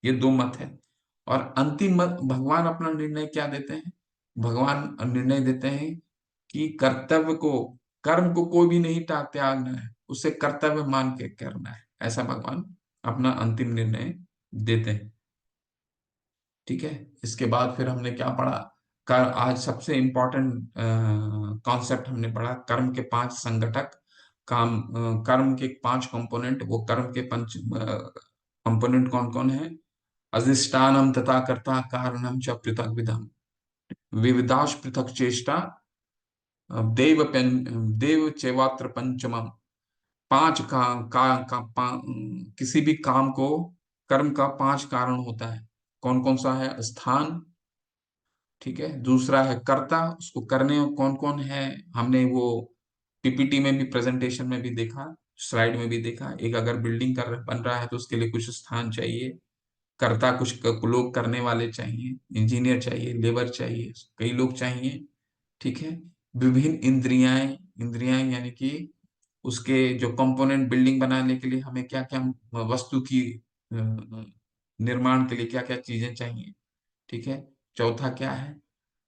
ये दो मत है। और अंतिम मत भगवान अपना निर्णय क्या देते हैं, भगवान निर्णय देते हैं कि कर्तव्य को, कर्म को कोई भी नहीं त्यागना है, उसे कर्तव्य मान के करना है। ऐसा भगवान अपना अंतिम निर्णय देते हैं। ठीक है। इसके बाद फिर हमने क्या पढ़ा, कर आज सबसे इंपॉर्टेंट कॉन्सेप्ट हमने पढ़ा, कर्म के 5 संगठक। कर्म के 5 कंपोनेंट, वो कर्म के पंच कंपोनेंट कौन कौन है, अधिष्ठानम तथा कर्ता कारणम च पृथक विधम। विविधाश पृथक चेष्टा, देव चैवात्र पंचमम। पांच किसी भी काम को, कर्म का पांच कारण होता है। कौन कौन सा है? स्थान, ठीक है। दूसरा है कर्ता, उसको करने कौन कौन है, हमने वो पीपीटी में भी, प्रेजेंटेशन में भी देखा, स्लाइड में भी देखा। एक अगर बिल्डिंग बन रहा है तो उसके लिए कुछ स्थान चाहिए। कर्ता, कुछ लोग करने वाले चाहिए, इंजीनियर चाहिए, लेबर चाहिए, कई लोग चाहिए, ठीक है। विभिन्न इंद्रियाएं, इंद्रियाएं यानी कि उसके जो कंपोनेंट, बिल्डिंग बनाने के लिए हमें क्या क्या वस्तु की निर्माण के लिए क्या क्या चीजें चाहिए, ठीक है। चौथा क्या है?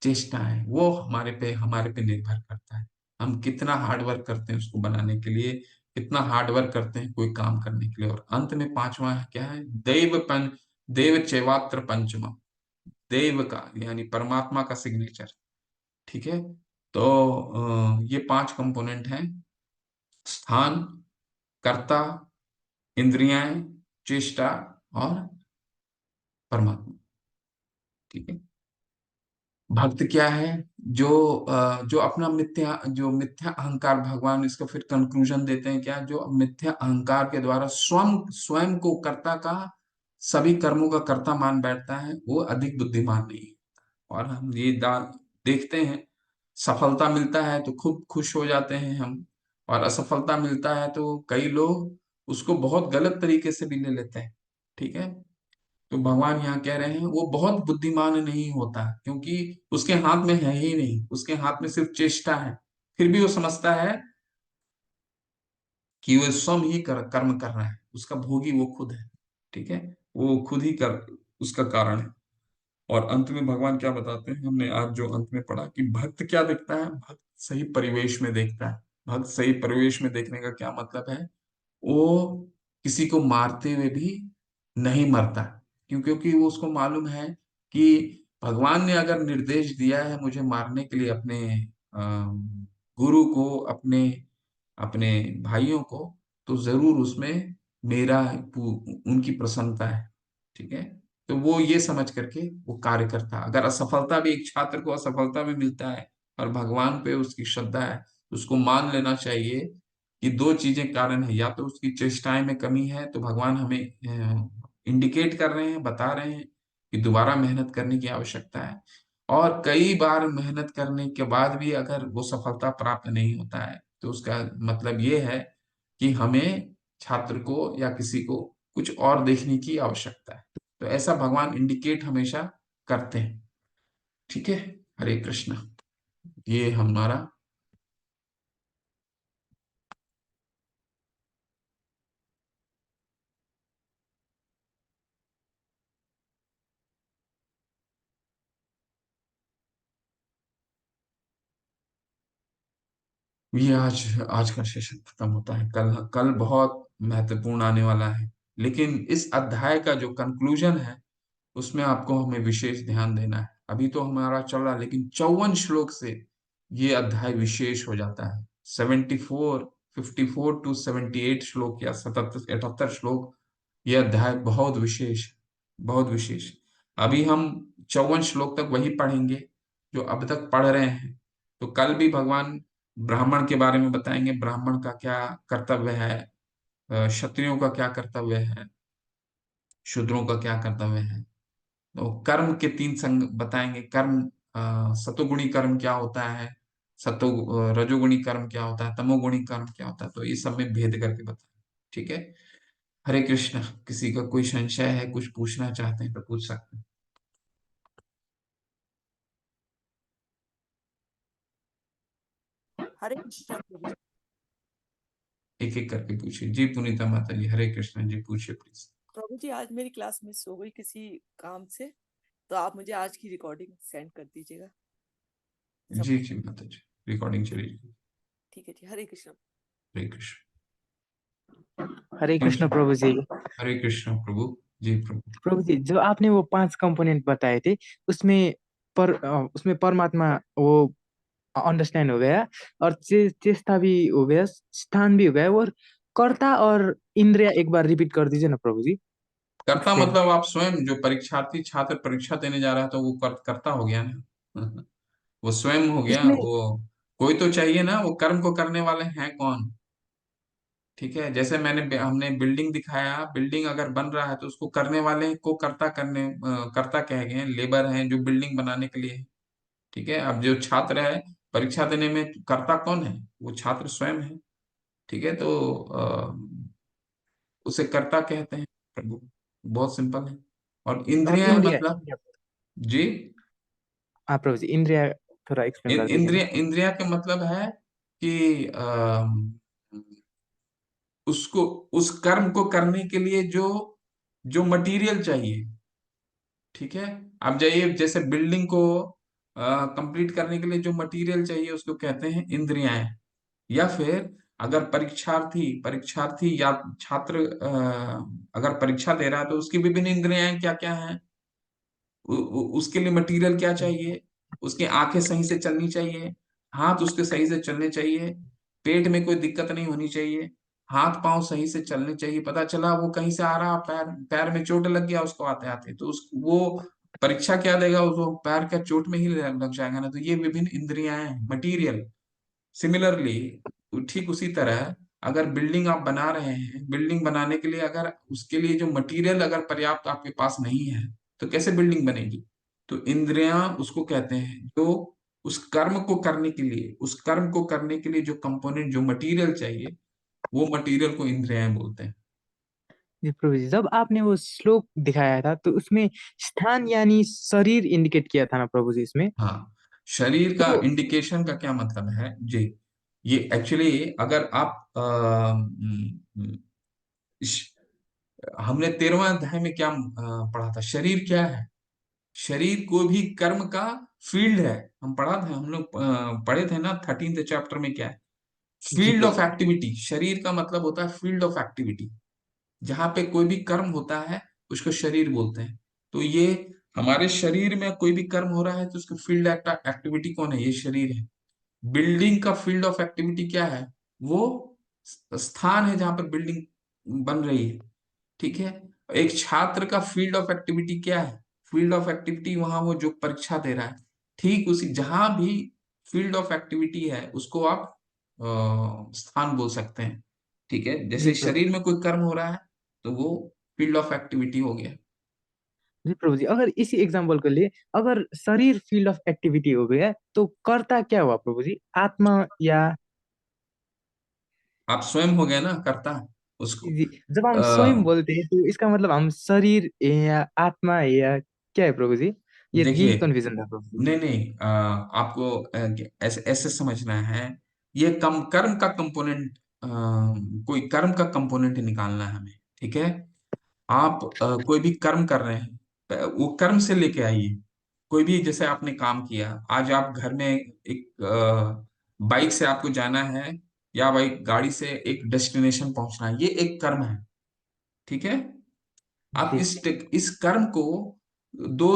चेष्टा है। वो हमारे पे निर्भर करता है, हम कितना हार्ड वर्क करते हैं उसको बनाने के लिए, कितना हार्ड वर्क करते हैं कोई काम करने के लिए। और अंत में पांचवा है, क्या है? देव चैवात्र पंचमा, देव का यानी परमात्मा का सिग्नेचर, ठीक है। तो ये पांच कंपोनेंट हैं: स्थान, कर्ता, इंद्रियाएं, चेष्टा और परमात्मा, ठीक है। भक्त क्या है? जो जो अपना जो मिथ्या अहंकार, भगवान इसका फिर कंक्लूजन देते हैं क्या, जो मिथ्या अहंकार के द्वारा स्वयं स्वयं को कर्ता का, सभी कर्मों का कर्ता मान बैठता है, वो अधिक बुद्धिमान नहीं है। और हम ये देखते हैं, सफलता मिलता है तो खूब खुश हो जाते हैं हम, और असफलता मिलता है तो कई लोग उसको बहुत गलत तरीके से भी ले लेते हैं, ठीक है। तो भगवान यहाँ कह रहे हैं वो बहुत बुद्धिमान नहीं होता, क्योंकि उसके हाथ में है ही नहीं, उसके हाथ में सिर्फ चेष्टा है। फिर भी वो समझता है कि वो स्वयं ही कर्म कर रहा है, उसका भोगी वो खुद है, ठीक है। वो खुद ही उसका कारण है। और अंत में भगवान क्या बताते हैं, हमने आज जो अंत में पढ़ा कि भक्त क्या देखता है, भक्त सही परिवेश में देखता है। भक्त सही परिवेश में देखने का क्या मतलब है? वो किसी को मारते हुए भी नहीं मरता, क्योंकि वो उसको मालूम है कि भगवान ने अगर निर्देश दिया है मुझे मारने के लिए अपने गुरु को, अपने अपने भाइयों को, तो जरूर उसमें मेरा उनकी प्रसन्नता है, ठीक है। तो वो ये समझ करके वो कार्य करता है। अगर असफलता भी, एक छात्र को असफलता भी मिलता है और भगवान पे उसकी श्रद्धा है, तो उसको मान लेना चाहिए कि दो चीजें कारण है, या तो उसकी चेष्टाएं में कमी है, तो भगवान हमें इंडिकेट कर रहे हैं, बता रहे हैं कि दोबारा मेहनत करने की आवश्यकता है। और कई बार मेहनत करने के बाद भी अगर वो सफलता प्राप्त नहीं होता है, तो उसका मतलब ये है कि हमें, छात्र को या किसी को, कुछ और देखने की आवश्यकता है। तो ऐसा भगवान इंडिकेट हमेशा करते हैं, ठीक है। हरे कृष्ण। ये हमारा, ये आज आज का सेशन खत्म होता है। कल कल बहुत महत्वपूर्ण आने वाला है, लेकिन इस अध्याय का जो कंक्लूजन है उसमें आपको हमें विशेष ध्यान देना है। अभी तो हमारा चल रहा है, लेकिन 54 श्लोक से ये अध्याय विशेष हो जाता है। 54 54 टू 78 श्लोक या 77 78 श्लोक, ये अध्याय बहुत विशेष, बहुत विशेष। अभी हम 54 श्लोक तक वही पढ़ेंगे जो अब तक पढ़ रहे हैं। तो कल भी भगवान ब्राह्मण के बारे में बताएंगे, ब्राह्मण का क्या कर्तव्य है, क्षत्रियों का क्या कर्तव्य है, शूद्रों का क्या कर्तव्य है। तो कर्म के तीन संग बताएंगे। कर्म, सतोगुणी कर्म क्या होता है, रजोगुणी कर्म क्या होता है, तमोगुणी कर्म क्या होता है, तो ये सब में भेद करके बताएं, ठीक है। हरे कृष्ण। किसी का कोई संशय है, कुछ पूछना चाहते हैं तो पूछ सकते हैं। हरे कृष्णा प्रभु। एक एक करके पूछिए। जी पुनीता माता जी, हरे कृष्ण जी, पूछिए प्लीज। प्रभु जी, आज मेरी क्लास मिस हो गई किसी काम से, तो आप मुझे आज की रिकॉर्डिंग सेंड कर दीजिएगा जी सबको। जी माता जी, रिकॉर्डिंग चली। ठीक है जी, हरे कृष्ण। हरे कृष्ण। हरे कौन कृष्ण सा? प्रभु जी। हरे कृष्ण प्रभु। जी प्रभु। प्रभु जी, जो आपने वो 5 कंपोनेंट बताए थे, उसमें उसमें परमात्मा वो अंडरस्टैंड हो गया, और चेष्टा भी हो गया, स्थान भी हो गया, और कर्ता और इंद्रिया एक बार रिपीट कर दीजिए ना प्रभु जी। कर्ता एक्सप्लेन। मतलब आप स्वयं, जो परीक्षार्थी छात्र परीक्षा देने जा रहा है तो वो कर्ता हो गया ना। वो स्वयं हो गया इसमें वो। कोई तो चाहिए ना, वो कर्म को करने वाले हैं कौन? ठीक है, जैसे हमने बिल्डिंग दिखाया, बिल्डिंग अगर बन रहा है तो उसको करने वाले को कर्ता कहे गए हैं, लेबर हैं जो बिल्डिंग बनाने के लिए है। ठीक है, अब जो छात्र है परीक्षा देने में, कर्ता कौन है? वो छात्र स्वयं है। ठीक है, तो उसे कर्ता कहते हैं प्रभु। बहुत सिंपल है। और और इंद्रिया इंद्रिया मतलब, जी, हाँ प्रभु जी, इंद्रिया थोड़ा एक्सप्लेन कर दीजिए ना। इंद्रिया इंद्रिया का मतलब है कि उसको, उस कर्म को करने के लिए जो जो मटेरियल चाहिए। ठीक है, आप जाइए, जैसे बिल्डिंग को कंप्लीट करने के लिए जो मटेरियल चाहिए उसको कहते हैं इंद्रियाएं। या फिर अगर परीक्षार्थी परीक्षार्थी या छात्र अगर परीक्षा दे रहा है तो उसकी विभिन्न इंद्रियां क्या क्या हैं, उसके लिए मटेरियल क्या चाहिए? उसकी आंखें सही से चलनी चाहिए, हाथ उसके सही से चलने चाहिए, पेट में कोई दिक्कत नहीं होनी चाहिए, हाथ पांव सही से चलने चाहिए। पता चला वो कहीं से आ रहा, पैर पैर में चोट लग गया उसको आते आते, तो उस वो परीक्षा क्या देगा? उसको पैर का चोट में ही लग जाएगा ना। तो ये विभिन्न इंद्रियां हैं, मटीरियल। सिमिलरली, ठीक उसी तरह अगर बिल्डिंग आप बना रहे हैं, बिल्डिंग बनाने के लिए अगर उसके लिए जो मटेरियल अगर पर्याप्त आपके पास नहीं है तो कैसे बिल्डिंग बनेगी? तो इंद्रियां उसको कहते हैं जो उस कर्म को करने के लिए, उस कर्म को करने के लिए जो कंपोनेंट, जो मटेरियल चाहिए, वो मटेरियल को इंद्रियां बोलते हैं। जी प्रभु जी, जब आपने वो श्लोक दिखाया था तो उसमें स्थान यानी शरीर इंडिकेट किया था ना प्रभु जी इसमें। हाँ, शरीर का तो इंडिकेशन का क्या मतलब है जी? ये एक्चुअली अगर आप हमने 13वां अध्याय में क्या पढ़ा था? शरीर क्या है? शरीर कोई भी कर्म का फील्ड है। हम पढ़ा था, हम लोग पढ़े थे ना 13th चैप्टर में, क्या है? जी फील्ड ऑफ प्रभु। एक्टिविटी। शरीर का मतलब होता है फील्ड ऑफ एक्टिविटी। जहां पे कोई भी कर्म होता है उसको शरीर बोलते हैं। तो ये हमारे शरीर में कोई भी कर्म हो रहा है तो उसका फील्ड एक्टिविटी कौन है? ये शरीर है। बिल्डिंग का फील्ड ऑफ एक्टिविटी क्या है? वो स्थान है जहां पर बिल्डिंग बन रही है। ठीक है, एक छात्र का फील्ड ऑफ एक्टिविटी क्या है? फील्ड ऑफ एक्टिविटी वहां वो जो परीक्षा दे रहा है। ठीक उसी जहां भी फील्ड ऑफ एक्टिविटी है उसको आप स्थान बोल सकते हैं। ठीक है, जी जैसे प्रभु। शरीर में कोई कर्म हो रहा है तो वो फील्ड ऑफ एक्टिविटी हो गया। जी प्रभु जी, अगर इसी एग्जांपल के लिए, अगर शरीर फील्ड ऑफ एक्टिविटी हो गया तो कर्ता क्या हुआ प्रभु जी, आत्मा या? आप स्वयं हो गए ना कर्ता उसको। जी, जब हम स्वयं बोलते हैं तो इसका मतलब हम शरीर है या आत्मा है या क्या है प्रभु जी? ये यही देखिए, कंफ्यूजन था प्रभु जी। नहीं नहीं, आपको ऐसे ऐसे समझना है। ये कम कर्म का कंपोनेंट, कोई कर्म का कंपोनेंट निकालना है हमें। ठीक है, आप कोई भी कर्म कर रहे हैं, वो कर्म से लेके आइए। कोई भी, जैसे आपने काम किया आज, आप घर में एक बाइक से आपको जाना है, या बाइक गाड़ी से एक डेस्टिनेशन पहुंचना है, ये एक कर्म है। ठीक है, आप जी इस कर्म को दो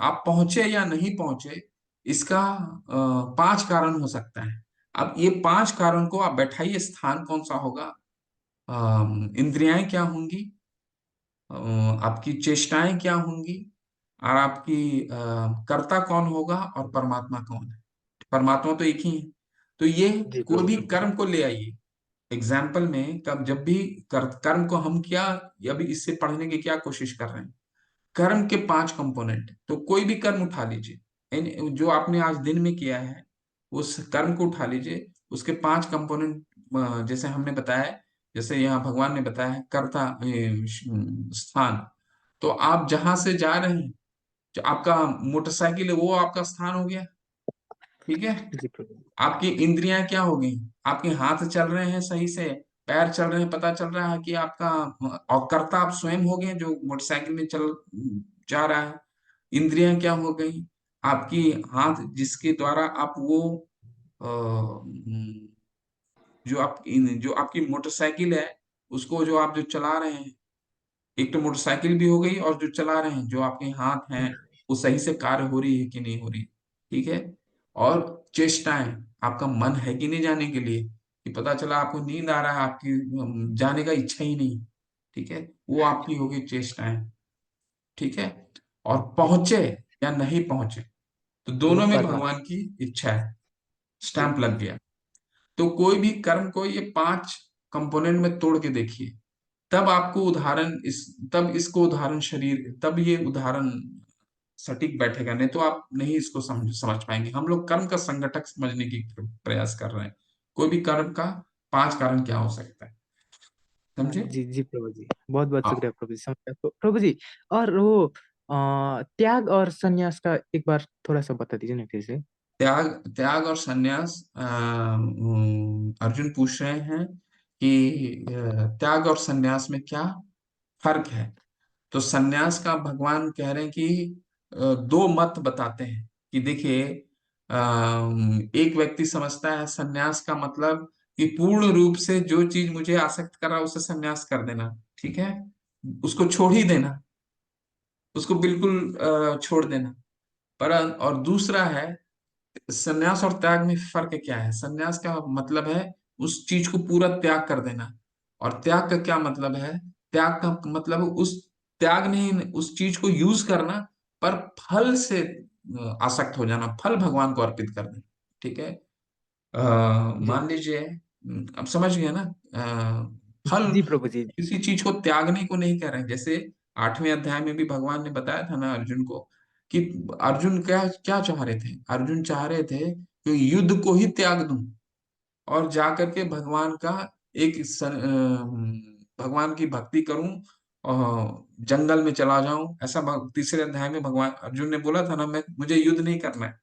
आप पहुंचे या नहीं पहुंचे, इसका 5 कारण हो सकता है। अब ये 5 कारण को आप बैठाइए, स्थान कौन सा होगा? इंद्रियाएं क्या होंगी, आपकी चेष्टाएं क्या होंगी, और आपकी कर्ता कौन होगा, और परमात्मा कौन है? परमात्मा तो एक ही है। तो ये जी कोई प्रभु। भी कर्म को ले आइए। एग्जाम्पल में, कब जब भी कर्म को हम क्या, अभी इससे पढ़ने की क्या कोशिश कर रहे हैं? कर्म के 5 कंपोनेंट, तो कोई भी कर्म उठा लीजिए, जो आपने आज दिन में किया है उस कर्म को उठा लीजिए। उसके 5 कंपोनेंट जैसे हमने बताया, जैसे यहाँ भगवान ने बताया है, कर्ता स्थान। तो आप जहां से जा रहे हैं, जो आपका मोटरसाइकिल है वो आपका स्थान हो गया। ठीक है, जी प्रभु। आपकी इंद्रियां क्या हो गई? आपके हाथ चल रहे हैं सही से, पैर चल रहे हैं, पता चल रहा है कि आपका, और कर्ता आप स्वयं हो गए जो मोटरसाइकिल में चल जा रहा है। इंद्रियां क्या हो गई? आपकी हाथ जिसके द्वारा आप वो जो आपकी मोटरसाइकिल है उसको, जो आप जो चला रहे हैं, एक तो मोटरसाइकिल भी हो गई, और जो चला रहे हैं जो आपके हाथ हैं, वो सही से कार्य हो रही है कि नहीं हो रही। ठीक है, और चेष्टाएं, आपका मन है कि नहीं जाने के लिए, कि पता चला आपको नींद आ रहा है, आपकी जाने का इच्छा ही नहीं। ठीक है, वो आपकी होगी चेष्टाएं। ठीक है, और जी पहुंचे या नहीं पहुंचे, तो दोनों में कर्म। भगवान की इच्छा है, जी स्टैंप लग गया। तो कोई भी कर्म को ये 5 कंपोनेंट में तोड़ के देखिए, तब आपको उदाहरण तब इसको उदाहरण शरीर, तब ये उदाहरण सटीक बैठेगा, नहीं तो आप नहीं इसको समझ समझ पाएंगे। हम लोग कर्म का संगठक समझने की प्रयास कर रहे हैं। कोई भी कर्म का 5 कारण क्या हो सकता है, समझे? जी जी प्रभु जी, बहुत बहुत हाँ। शुक्रिया प्रभु जी, समझ गया। प्रभु जी, और वो त्याग और संन्यास का एक बार थोड़ा सा बता दीजिए ना फिर से। त्याग त्याग और संन्यास, अर्जुन पूछ रहे हैं कि त्याग और संन्यास में क्या फर्क है। तो संन्यास का भगवान कह रहे हैं कि 2 मत बताते हैं कि देखिए, एक व्यक्ति समझता है संन्यास का मतलब कि पूर्ण रूप से जो चीज मुझे आसक्त कर रहा है उसे संन्यास कर देना, ठीक है, उसको छोड़ ही देना, उसको बिल्कुल छोड़ देना। पर और दूसरा है, संन्यास और त्याग में फर्क क्या है। संन्यास का मतलब है उस चीज को पूरा त्याग कर देना, और त्याग का क्या मतलब है, त्याग का मतलब उस त्याग नहीं, उस चीज को यूज करना, पर फल से आसक्त हो जाना, फल भगवान को अर्पित कर देना, ठीक है। जी मान लीजिए, अब समझ गए ना, फल, जी प्रभु जी। किसी चीज को त्यागने को नहीं कह रहे हैं। जैसे 8वें अध्याय में भी भगवान ने बताया था ना अर्जुन को, कि अर्जुन क्या क्या चाह रहे थे, अर्जुन चाह रहे थे कि युद्ध को ही त्याग दूं और जाकर के भगवान का भगवान की भक्ति करूं और जंगल में चला जाऊं। ऐसा तीसरे अध्याय में भगवान अर्जुन ने बोला था ना, मैं मुझे युद्ध नहीं करना है।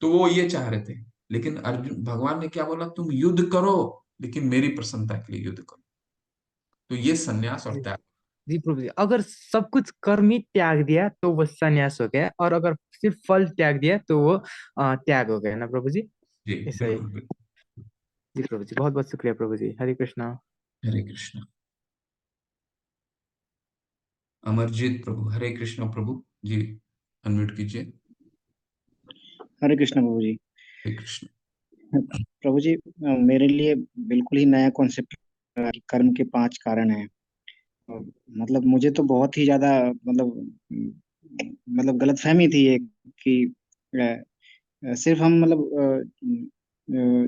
तो वो ये चाह रहे थे, लेकिन अर्जुन भगवान ने क्या बोला, तुम युद्ध करो लेकिन मेरी प्रसन्नता के लिए युद्ध करो। तो ये संन्यास और जी त्याग। जी प्रभु जी, अगर सब कुछ कर्म ही त्याग दिया तो वो संन्यास हो गया, और अगर सिर्फ फल त्याग दिया तो वो त्याग हो गया ना प्रभु जी। जी ऐसा ही। बिल्कुल बिल्कुल। जी प्रभु जी, बहुत बहुत शुक्रिया प्रभु जी, हरे कृष्णा। हरे कृष्ण। अमरजीत प्रभु, हरे कृष्ण प्रभु जी, अनम्यूट कीजिए। हरे कृष्ण प्रभु जी। हरे कृष्ण। प्रभु जी, मेरे लिए बिल्कुल ही नया कॉन्सेप्ट कर्म के 5 कारण हैं। अ, मतलब मुझे तो बहुत ही ज्यादा मतलब गलतफहमी थी ये कि सिर्फ हम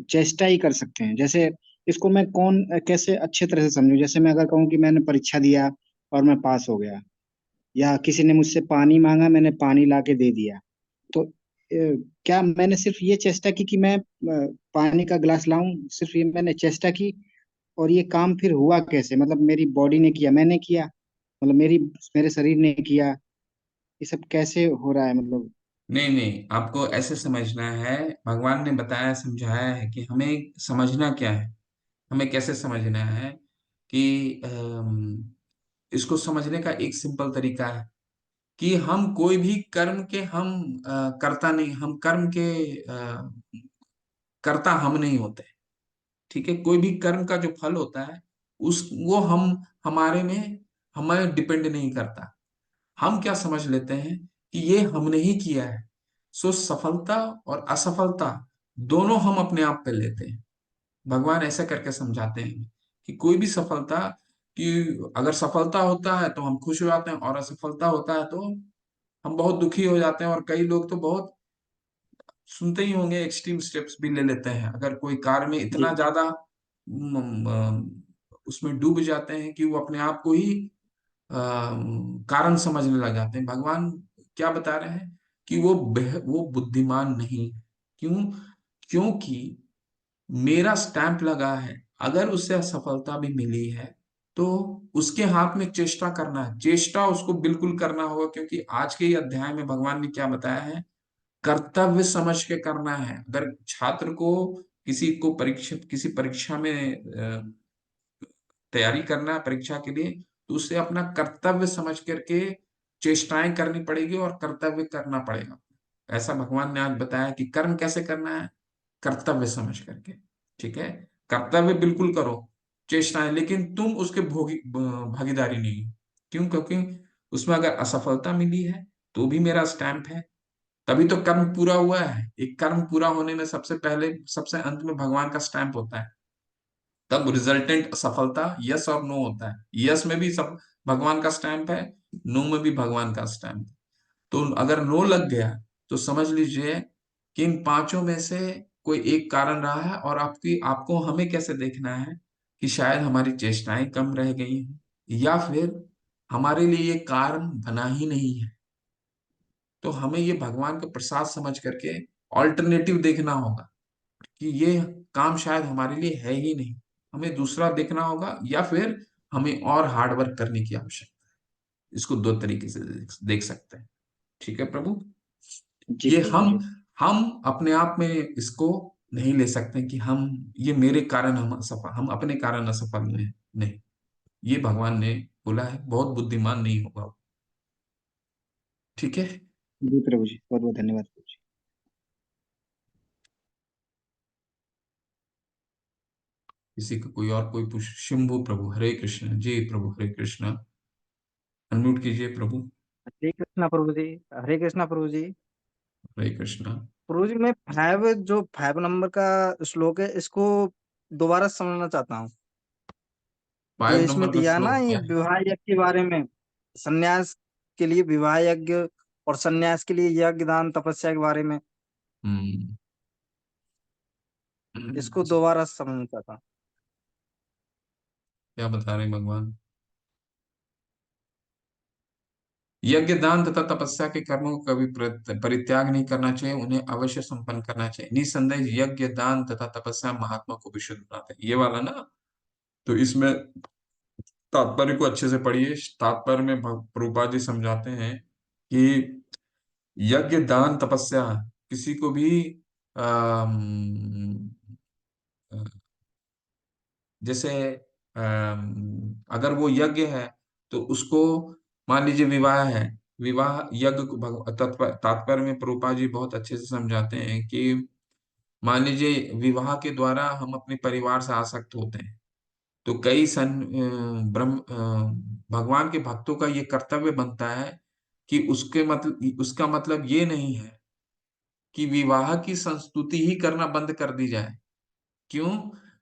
चेष्टा ही कर सकते हैं। जैसे इसको मैं कैसे अच्छे तरह से समझूं। जैसे मैं अगर कहूँ कि मैंने परीक्षा दिया और मैं पास हो गया, या किसी ने मुझसे पानी मांगा, मैंने पानी ला के दे दिया, तो क्या मैंने सिर्फ ये चेष्टा की कि मैं पानी का गिलास लाऊं, सिर्फ ये मैंने चेष्टा की, और ये काम फिर हुआ कैसे? मतलब मेरी बॉडी ने किया, मैंने किया, मतलब मेरे शरीर ने किया, ये सब कैसे हो रहा है मतलब? नहीं नहीं, आपको ऐसे समझना है, भगवान ने बताया समझाया है कि हमें समझना क्या है, हमें कैसे समझना है कि इसको समझने का एक सिंपल तरीका है कि हम कोई भी कर्म के हम कर्ता नहीं, हम कर्म के कर्ता हम नहीं होते, ठीक है। कोई भी कर्म का जो फल होता है उस वो हम हमारे में हमें डिपेंड नहीं करता। हम क्या समझ लेते हैं कि ये हमने ही किया है, सो सफलता और असफलता दोनों हम अपने आप पे लेते हैं। भगवान ऐसा करके समझाते हैं कि कोई भी सफलता, कि अगर सफलता होता है तो हम खुश हो जाते हैं, और असफलता होता है तो हम बहुत दुखी हो जाते हैं। और कई लोग तो बहुत, सुनते ही होंगे, एक्सट्रीम स्टेप्स भी ले लेते हैं। अगर कोई कार्य में जी इतना ज्यादा उसमें डूब जाते हैं कि वो अपने आप को ही कारण समझने लग जाते हैं। भगवान क्या बता रहे हैं कि वो बुद्धिमान नहीं। क्यों? क्योंकि मेरा स्टैंप लगा है। अगर उसे असफलता भी मिली है तो उसके हाथ में चेष्टा करना है, चेष्टा उसको बिल्कुल करना होगा, क्योंकि आज के ही अध्याय में भगवान ने क्या बताया है, कर्तव्य समझ के करना है। अगर छात्र को किसी परीक्षा में तैयारी करना है परीक्षा के लिए, तो उसे अपना कर्तव्य समझ करके चेष्टाएं करनी पड़ेगी और कर्तव्य करना पड़ेगा। ऐसा भगवान ने आज बताया कि कर्म कैसे करना है, कर्तव्य समझ करके, ठीक है। कर्तव्य बिल्कुल करो, चेष्टाएं, लेकिन तुम उसके भागीदारी नहीं हो। क्यों? क्योंकि उसमें अगर असफलता मिली है तो भी मेरा स्टैंप है, तभी तो कर्म पूरा हुआ है। एक कर्म पूरा होने में सबसे पहले, सबसे अंत में भगवान का स्टैंप होता है, तब रिजल्टेंट सफलता यस और नो होता है। यस में भी सब भगवान का स्टैंप है, नो में भी भगवान का स्टैंप। तो अगर नो लग गया तो समझ लीजिए कि इन पांचों में से कोई एक कारण रहा है, और आपको हमें कैसे देखना है कि शायद हमारी चेष्टाएं कम रह गई हैं, या फिर हमारे लिए ये कारण बना ही नहीं है। तो हमें ये भगवान का प्रसाद समझ करके ऑल्टरनेटिव देखना होगा कि ये काम शायद हमारे लिए है ही नहीं, हमें दूसरा देखना होगा, या फिर हमें और हार्ड वर्क करने की आवश्यकता है। इसको दो तरीके से देख सकते हैं। ठीक है प्रभु। जी ये प्रभु जी। हम अपने आप में इसको नहीं ले सकते कि ये मेरे कारण हम अपने कारण असफल हुए हैं। नहीं, ये भगवान ने बोला है, बहुत बुद्धिमान नहीं होगा वो। ठीक है। जी प्रभु जी, बहुत बहुत धन्यवाद प्रभु जी। किसी का कोई और कोई पूछ। शंभु प्रभु, हरे कृष्ण। जी प्रभु, हरे कृष्ण। अनम्यूट कीजिए प्रभु। हरे कृष्णा प्रभु जी। हरे कृष्णा प्रभु जी। हरे कृष्ण। प्रभु जी, मैं 5 नंबर का श्लोक है, इसको दोबारा समझना चाहता हूँ। जो 5 इसमें नंबर का दिया ना, श्लोक ये क्या है? विवाह यज्ञ के बारे में, सन्यास के लिए विवाह यज्ञ और सन्यास के लिए यज्ञ दान तपस्या के बारे में, हम्म इसको दोबारा समझना चाहता हूँ। क्या बता रहे हैं भगवान? यज्ञ दान तथा तपस्या के कर्मों को कभी परित्याग नहीं करना चाहिए, उन्हें अवश्य संपन्न करना चाहिए। निसंदेह यज्ञ दान तथा तपस्या महात्मा को विशुद्ध बनाते हैं। ये वाला ना, तो इसमें तात्पर्य को अच्छे से पढ़िए। तात्पर्य में प्रभुपाद जी समझाते हैं कि यज्ञ दान तपस्या किसी को भी अम, जैसे अगर वो यज्ञ है तो उसको, मान लीजिए विवाह है, विवाह यज्ञ को तात्पर्य में प्रभुपाद जी बहुत अच्छे से समझाते हैं कि मान लीजिए विवाह के द्वारा हम अपने परिवार से आसक्त होते हैं, तो कई भगवान के भक्तों का ये कर्तव्य बनता है कि उसका मतलब ये नहीं है कि विवाह की संस्तुति ही करना बंद कर दी जाए। क्यों?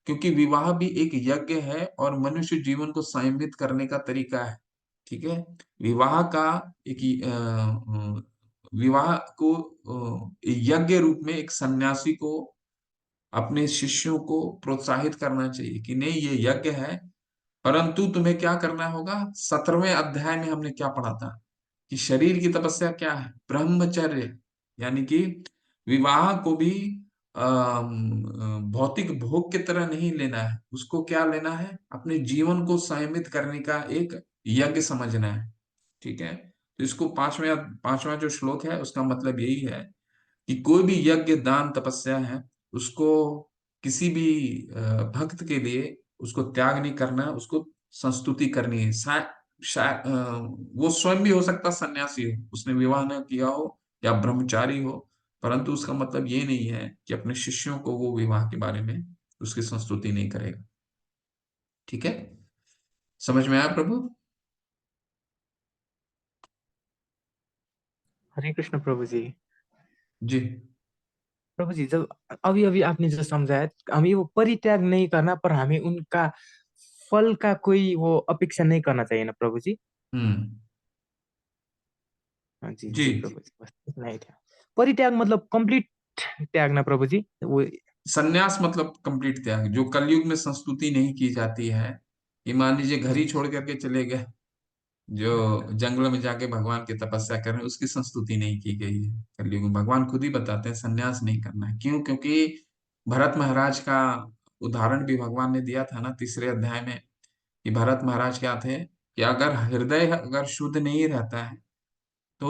क्योंकि विवाह भी एक यज्ञ है और मनुष्य जीवन को संयमित करने का तरीका है। ठीक है। विवाह का एक विवाह को यज्ञ रूप में एक सन्यासी को अपने शिष्यों को प्रोत्साहित करना चाहिए कि नहीं, ये यज्ञ है, परंतु तुम्हें क्या करना होगा। 17वें अध्याय में हमने क्या पढ़ा था कि शरीर की तपस्या क्या है? ब्रह्मचर्य। यानी कि विवाह को भी भौतिक भोग की तरह नहीं लेना है, उसको क्या लेना है, अपने जीवन को संयमित करने का एक यज्ञ समझना है। ठीक है। तो इसको पांचवा जो श्लोक है उसका मतलब यही है कि कोई भी यज्ञ दान तपस्या है, उसको किसी भी भक्त के लिए उसको त्याग नहीं करना, उसको संस्तुति करनी है। वो स्वयं भी हो सकता सन्यासी हो, उसने विवाह न किया हो, या ब्रह्मचारी हो, परंतु उसका मतलब ये नहीं है कि अपने शिष्यों को वो विवाह के बारे में उसकी संस्तुति नहीं करेगा। ठीक है। समझ में आया प्रभु? हरे कृष्ण प्रभु जी। जी। प्रभु जी, जब अभी अभी आपने जो समझाया, हमें वो परित्याग नहीं करना, पर हमें उनका फल का कोई वो अपेक्षा नहीं करना चाहिए ना प्रभु जी। हम्म। हाँ जी जी। जी प्रभु जी, बस इतना ही था। परित्याग मतलब कंप्लीट त्याग ना प्रभु जी, वो। सन्यास मतलब कंप्लीट त्याग, जो कलयुग में संस्तुति नहीं की जाती है। कि मान लीजिए घर ही छोड़ करके चले गए, जो जंगलों में जाके भगवान की तपस्या कर रहे हैं, उसकी संस्तुति नहीं की गई है कलयुग में। भगवान खुद ही बताते हैं सन्यास नहीं करना है। क्यों? क्योंकि भरत महाराज का उदाहरण भी भगवान ने दिया था ना 3 अध्याय में, कि भरत महाराज क्या थे कि अगर हृदय अगर शुद्ध नहीं रहता है तो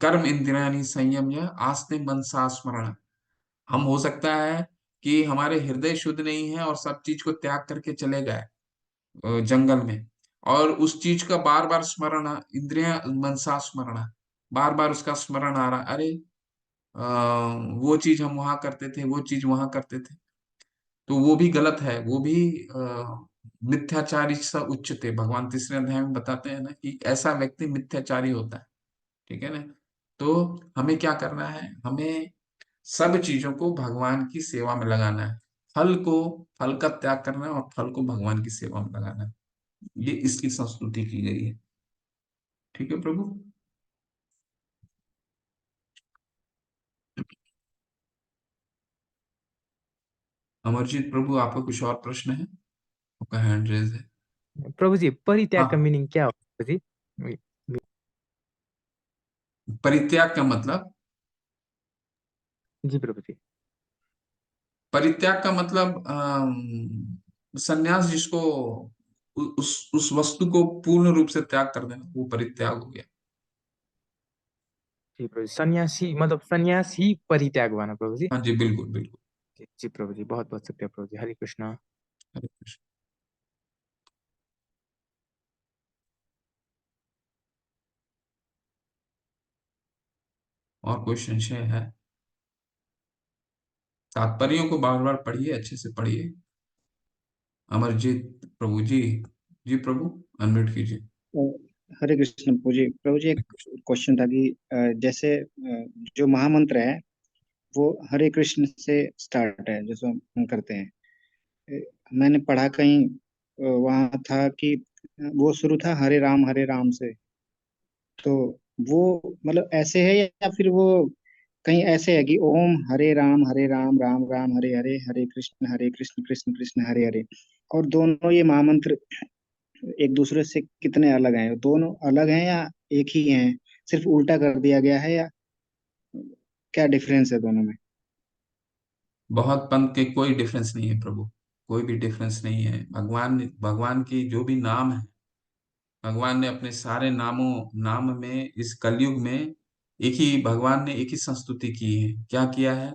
कर्म इंद्रियाणि संयम्य आस्ते मनसा स्मरण। हम हो सकता है कि हमारे हृदय शुद्ध नहीं है और सब चीज को त्याग करके चले गए जंगल में, और उस चीज का बार बार स्मरण, इंद्रिया मनसा स्मरण, बार बार उसका स्मरण आ रहा, अरे वो चीज हम वहां करते थे, वो चीज वहां करते थे, तो वो भी गलत है, वो भी मिथ्याचारी सा उच्चते। भगवान 3 अध्याय में बताते हैं ना कि ऐसा व्यक्ति मिथ्याचारी होता है। ठीक है ना। तो हमें क्या करना है, हमें सब चीजों को भगवान की सेवा में लगाना है। फल का त्याग करना है और फल को भगवान की सेवा में लगाना है। ये इसकी संस्तुति की गई है। ठीक है प्रभु। अमरजीत प्रभु, आपका कुछ और प्रश्न है? आपका हैंड रेज है। प्रभु जी, परित्याग का हाँ, मीनिंग क्या होगा प्रभु जी? मी- मी- परित्याग का मतलब, जी प्रभु जी। परित्याग का मतलब संन्यास, जिसको उस वस्तु को पूर्ण रूप से त्याग कर देना, वो परित्याग हो गया। जी प्रभु जी, सन्यासी मतलब सन्यास ही परित्याग हुआ ना प्रभु जी? हाँ जी, बिल्कुल बिल्कुल। जी प्रभु जी, बहुत बहुत शुक्रिया प्रभु जी। हरे कृष्णा। हरे कृष्ण। और कोई संशय है? तात्पर्यों को बार बार पढ़िए, अच्छे से पढ़िए। अमरजीत प्रभु जी, जी प्रभु, अनम्यूट कीजिए। हरे कृष्ण प्रभु जी एक क्वेश्चन था कि जैसे जो महामंत्र है वो हरे कृष्ण से स्टार्ट है, जैसे हम करते हैं। मैंने पढ़ा कहीं वहाँ था कि वो शुरू था हरे राम से। तो वो मतलब ऐसे है या फिर वो कहीं ऐसे है कि ओम हरे राम राम राम हरे हरे, हरे कृष्ण कृष्ण कृष्ण हरे हरे। और दोनों ये महामंत्र एक दूसरे से कितने अलग हैं? दोनों अलग हैं या एक ही हैं? सिर्फ उल्टा कर दिया गया है या क्या डिफरेंस है दोनों में? बहुत पंथ के कोई डिफरेंस नहीं है प्रभु, कोई भी डिफरेंस नहीं है। भगवान की जो भी नाम है, भगवान ने अपने सारे नाम में इस कलयुग में एक ही भगवान ने एक ही संस्तुति की है। क्या किया है?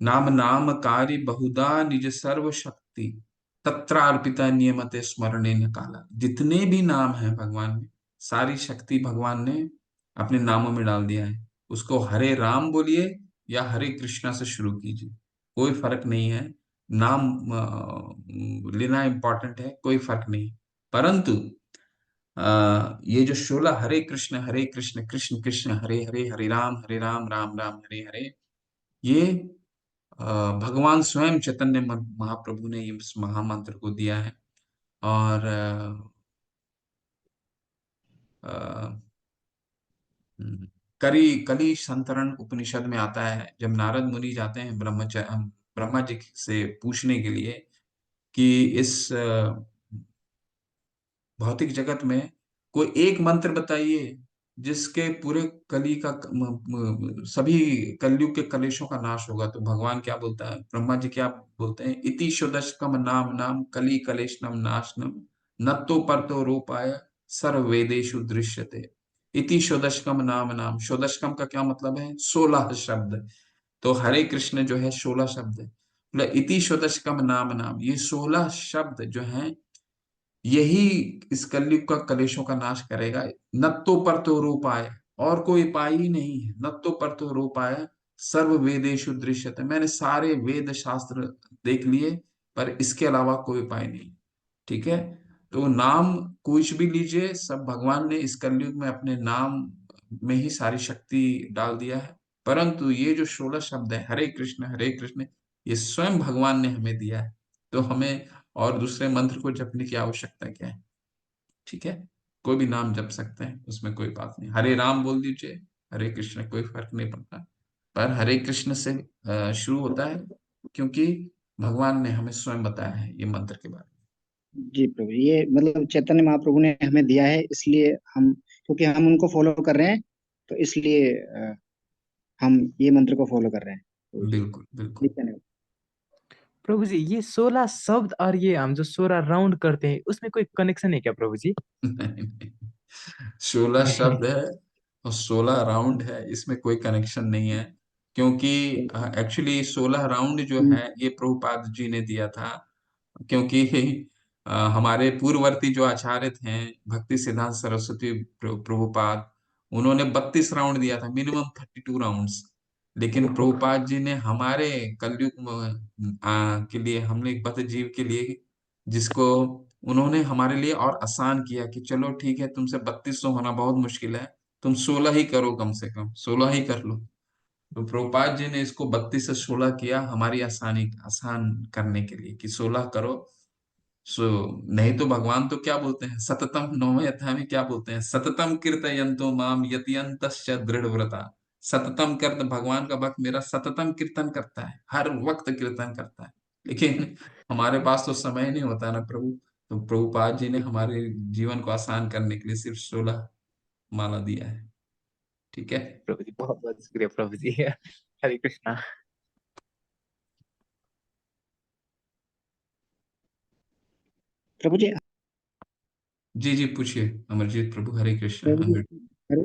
नाम नाम कार्य बहुधा निज सर्व शक्ति तत्रार्पिता नियमते स्मरणे न काला। जितने भी नाम है भगवान में, सारी शक्ति भगवान ने अपने नामों में डाल दिया है। उसको हरे राम बोलिए या हरे कृष्णा से शुरू कीजिए, कोई फर्क नहीं है। नाम लेना इंपॉर्टेंट है, कोई फर्क नहीं। परंतु ये जो 16 हरे कृष्ण कृष्ण कृष्ण हरे हरे, हरे राम राम राम हरे हरे, ये अ, भगवान स्वयं चैतन्य महाप्रभु ने इस महामंत्र को दिया है। और अ, कली संतरण उपनिषद में आता है, जब नारद मुनि जाते हैं ब्रह्मा जी से पूछने के लिए कि इस भौतिक जगत में कोई एक मंत्र बताइए जिसके पूरे कली का सभी कलयुग के कलेशों का नाश होगा। तो भगवान क्या बोलता है, ब्रह्मा जी क्या बोलते हैं? इति षोडशकम नाम नाम कली कलेशनम नाशनम नत्तो परतो रूपाय सर्व वेदेषु दृश्यते। इति षोडशकम नाम नाम, षोडशकम का क्या मतलब है? 16 शब्द। तो हरे कृष्ण जो है 16 शब्द है। मतलब इति षोडशकम नाम नाम, ये 16 शब्द जो हैं, यही इस कलयुग का कलेशों का नाश करेगा। नत्तो परतो रूपाय, और कोई उपाय ही नहीं है। नत्तो परतो रूपाय सर्व वेदेषु दृश्यते, मैंने सारे वेद शास्त्र देख लिए, पर इसके अलावा कोई उपाय नहीं। ठीक है? तो नाम कुछ भी लीजिए, सब भगवान ने इस कलयुग में अपने नाम में ही सारी शक्ति डाल दिया है। परंतु ये जो 16 शब्द है हरे कृष्ण, ये स्वयं भगवान ने हमें दिया है। तो हमें और दूसरे मंत्र को जपने की आवश्यकता क्या है? ठीक है, कोई भी नाम जप सकते हैं, उसमें कोई बात नहीं। हरे राम बोल दीजिए, हरे कृष्ण, कोई फर्क नहीं पड़ता। पर हरे कृष्ण से शुरू होता है, क्योंकि भगवान ने हमें स्वयं बताया है ये मंत्र के बारे जी प्रभु, ये मतलब चैतन्य महाप्रभु ने हमें दिया है, इसलिए हम, क्योंकि हम उनको फॉलो कर रहे हैं, तो इसलिए हम ये मंत्र को फॉलो कर रहे हैं प्रभु में। जी। बिल्कुल बिल्कुल। ठीक है ना? प्रभु जी, ये 16 शब्द और ये हम जो 16 राउंड करते हैं उसमें कोई कनेक्शन है क्या प्रभु जी? नहीं नहीं, 16 शब्द है और 16 राउंड है, इसमें कोई कनेक्शन नहीं है। क्योंकि एक्चुअली 16 राउंड जो है ये प्रभुपाद जी ने दिया था। क्योंकि हमारे पूर्ववर्ती जो आचार्य थे, भक्ति सिद्धांत सरस्वती प्रभुपाद, उन्होंने 32 राउंड दिया था, मिनिमम 32 राउंड्स। लेकिन प्रभुपाद जी ने हमारे कलयुग के लिए, हमने एक बद्ध जीव के लिए, जिसको उन्होंने हमारे लिए और आसान किया कि चलो ठीक है, तुमसे 32 होना बहुत मुश्किल है, तुम 16 ही करो, कम से कम 16 ही कर लो। तो प्रभुपाद जी ने इसको 32 से 16 किया, हमारी आसान करने के लिए कि 16 करो। सो नहीं तो भगवान तो क्या बोलते हैं, सततम 9वें अध्याय में क्या बोलते हैं? सततम कीर्तयन्तो माम यतियन्तश्च दृढ़व्रता। सततम कर्त, भगवान का भक्त मेरा सततम कीर्तन करता है, हर वक्त कीर्तन करता है। लेकिन हमारे पास तो समय नहीं होता ना प्रभु। तो प्रभुपाद जी ने हमारे जीवन को आसान करने के लिए सिर्फ 16 माला दिया है। ठीक है। प्रभु जी बहुत बहुत शुक्रिया प्रभु जी। हरे कृष्णा। प्रभु जी, जी जी पूछिए अमरजीत प्रभु। हरे कृष्ण। प्रभु जी, हरे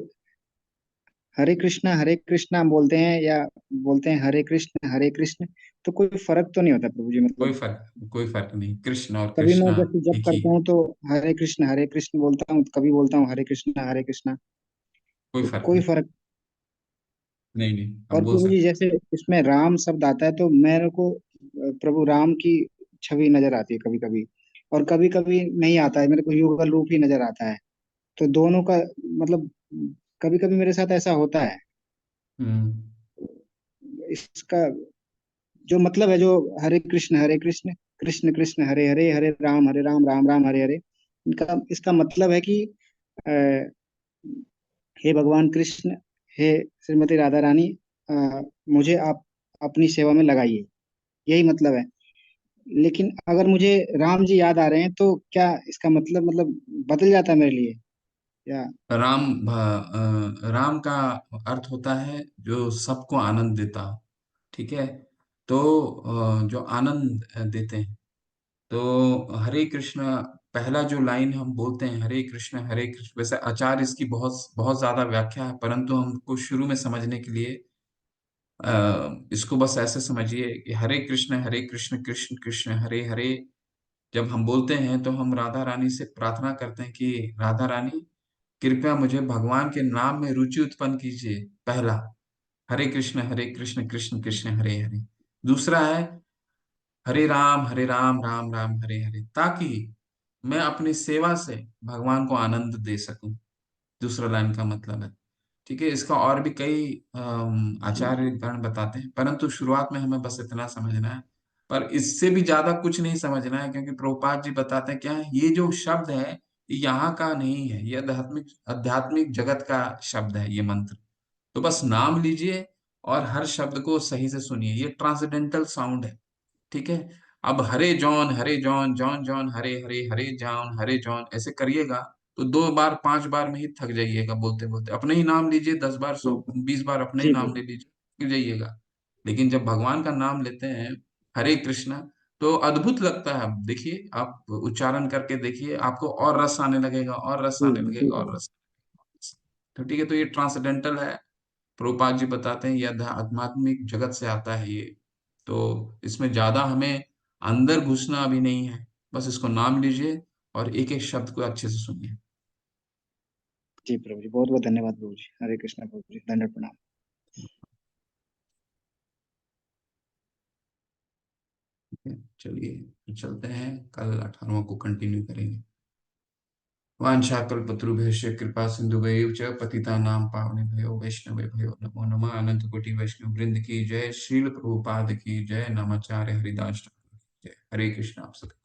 हरे कृष्णा हम बोलते हैं या बोलते हैं हरे कृष्ण, तो कोई फर्क तो नहीं होता प्रभु जी? मतलब कोई फर्क नहीं, कृष्ण और कभी मैं कृष्णा जैसे जब एक ही करता है। हूँ तो हरे कृष्ण बोलता हूँ, कभी बोलता हूँ हरे कृष्णा, कोई तो फर्क कोई नहीं। फर्क। नहीं नहीं, आप और बोल प्रभु जी, सकते। जैसे इसमें राम शब्द आता है तो मेरे को प्रभु राम की छवि नजर आती है कभी कभी, और कभी कभी नहीं आता है, मेरे को युगल रूप ही नजर आता है। तो दोनों का मतलब कभी कभी मेरे साथ ऐसा होता है। हम्म। इसका जो मतलब है, जो हरे कृष्ण कृष्ण कृष्ण हरे हरे, हरे राम राम राम हरे हरे, इनका इसका मतलब है कि अ, हे भगवान कृष्ण, हे श्रीमती राधा रानी, मुझे आप अपनी सेवा में लगाइए, यही मतलब है। लेकिन अगर मुझे राम जी याद आ रहे हैं तो क्या इसका मतलब बदल जाता है मेरे लिए या? राम का अर्थ होता है जो सबको आनंद देता हो। ठीक है। तो जो आनंद देते हैं। तो हरे कृष्ण पहला जो लाइन हम बोलते हैं, हरे कृष्ण, वैसे आचार्य इसकी बहुत बहुत ज्यादा व्याख्या है, परंतु हमको शुरू में समझने के लिए इसको बस ऐसे समझिए कि हरे कृष्ण कृष्ण कृष्ण हरे हरे। जब हम बोलते हैं तो हम राधा रानी से प्रार्थना करते हैं कि राधा रानी कृपया मुझे भगवान के नाम में रुचि उत्पन्न कीजिए। पहला हरे कृष्ण कृष्ण कृष्ण हरे हरे। दूसरा है हरे राम राम राम हरे हरे, ताकि मैं अपनी सेवा से भगवान को आनंद दे सकूं। दूसरा लाइन का मतलब है। ठीक है। इसका और भी कई आचार्य गण बताते हैं, परंतु शुरुआत में हमें बस इतना समझना है। पर इससे भी ज्यादा कुछ नहीं समझना है, क्योंकि प्रभुपाद जी बताते हैं क्या है, ये जो शब्द है ये यहाँ का नहीं है, ये आध्यात्मिक आध्यात्मिक जगत का शब्द है ये मंत्र। तो बस नाम लीजिए और हर शब्द को सही से सुनिए, ये ट्रांसेंडेंटल साउंड है। ठीक है। अब हरे John John John Hare Hare, हरे जॉन ऐसे करिएगा तो 2 बार 5 बार में ही थक जाइएगा बोलते बोलते। अपने ही नाम लीजिए 10 बार, 100 20 बार अपने ही जी नाम प्रभु। ले लीजिए, थक जाइएगा। लेकिन जब भगवान का नाम लेते हैं हरे कृष्णा, तो अद्भुत लगता है। आप देखिए, आप उच्चारण करके देखिए, आपको और रस आने लगेगा, और रस जी आने जी लगेगा, और प्रभु। रस। तो ठीक है, तो ये ट्रांसडेंटल है। प्रभुपाद जी बताते हैं ये आध्यात्मिक जगत से आता है ये। तो इसमें ज्यादा हमें अंदर घुसना अभी नहीं है, बस इसको नाम लीजिए और एक एक शब्द को अच्छे से सुनिए। जी प्रभु जी, बहुत बहुत धन्यवाद प्रभु जी। हरे कृष्णा प्रभु जी, दंडवत प्रणाम। ठीक है, चलिए फिर चलते हैं, कल 18वां को कंटिन्यू करेंगे। वाञ्छाकल्पतरुभ्यश्च कृपा सिन्धुभैव च पतितानां पावनेभ्यो वैष्णवेभ्यो नमो नमः। अनंत कोटि वैष्णव वृंद की जय, श्रील प्रभुपाद की जय, नमाचार्य हरिदास ठाकुर की जय। हरे कृष्ण। आप सबको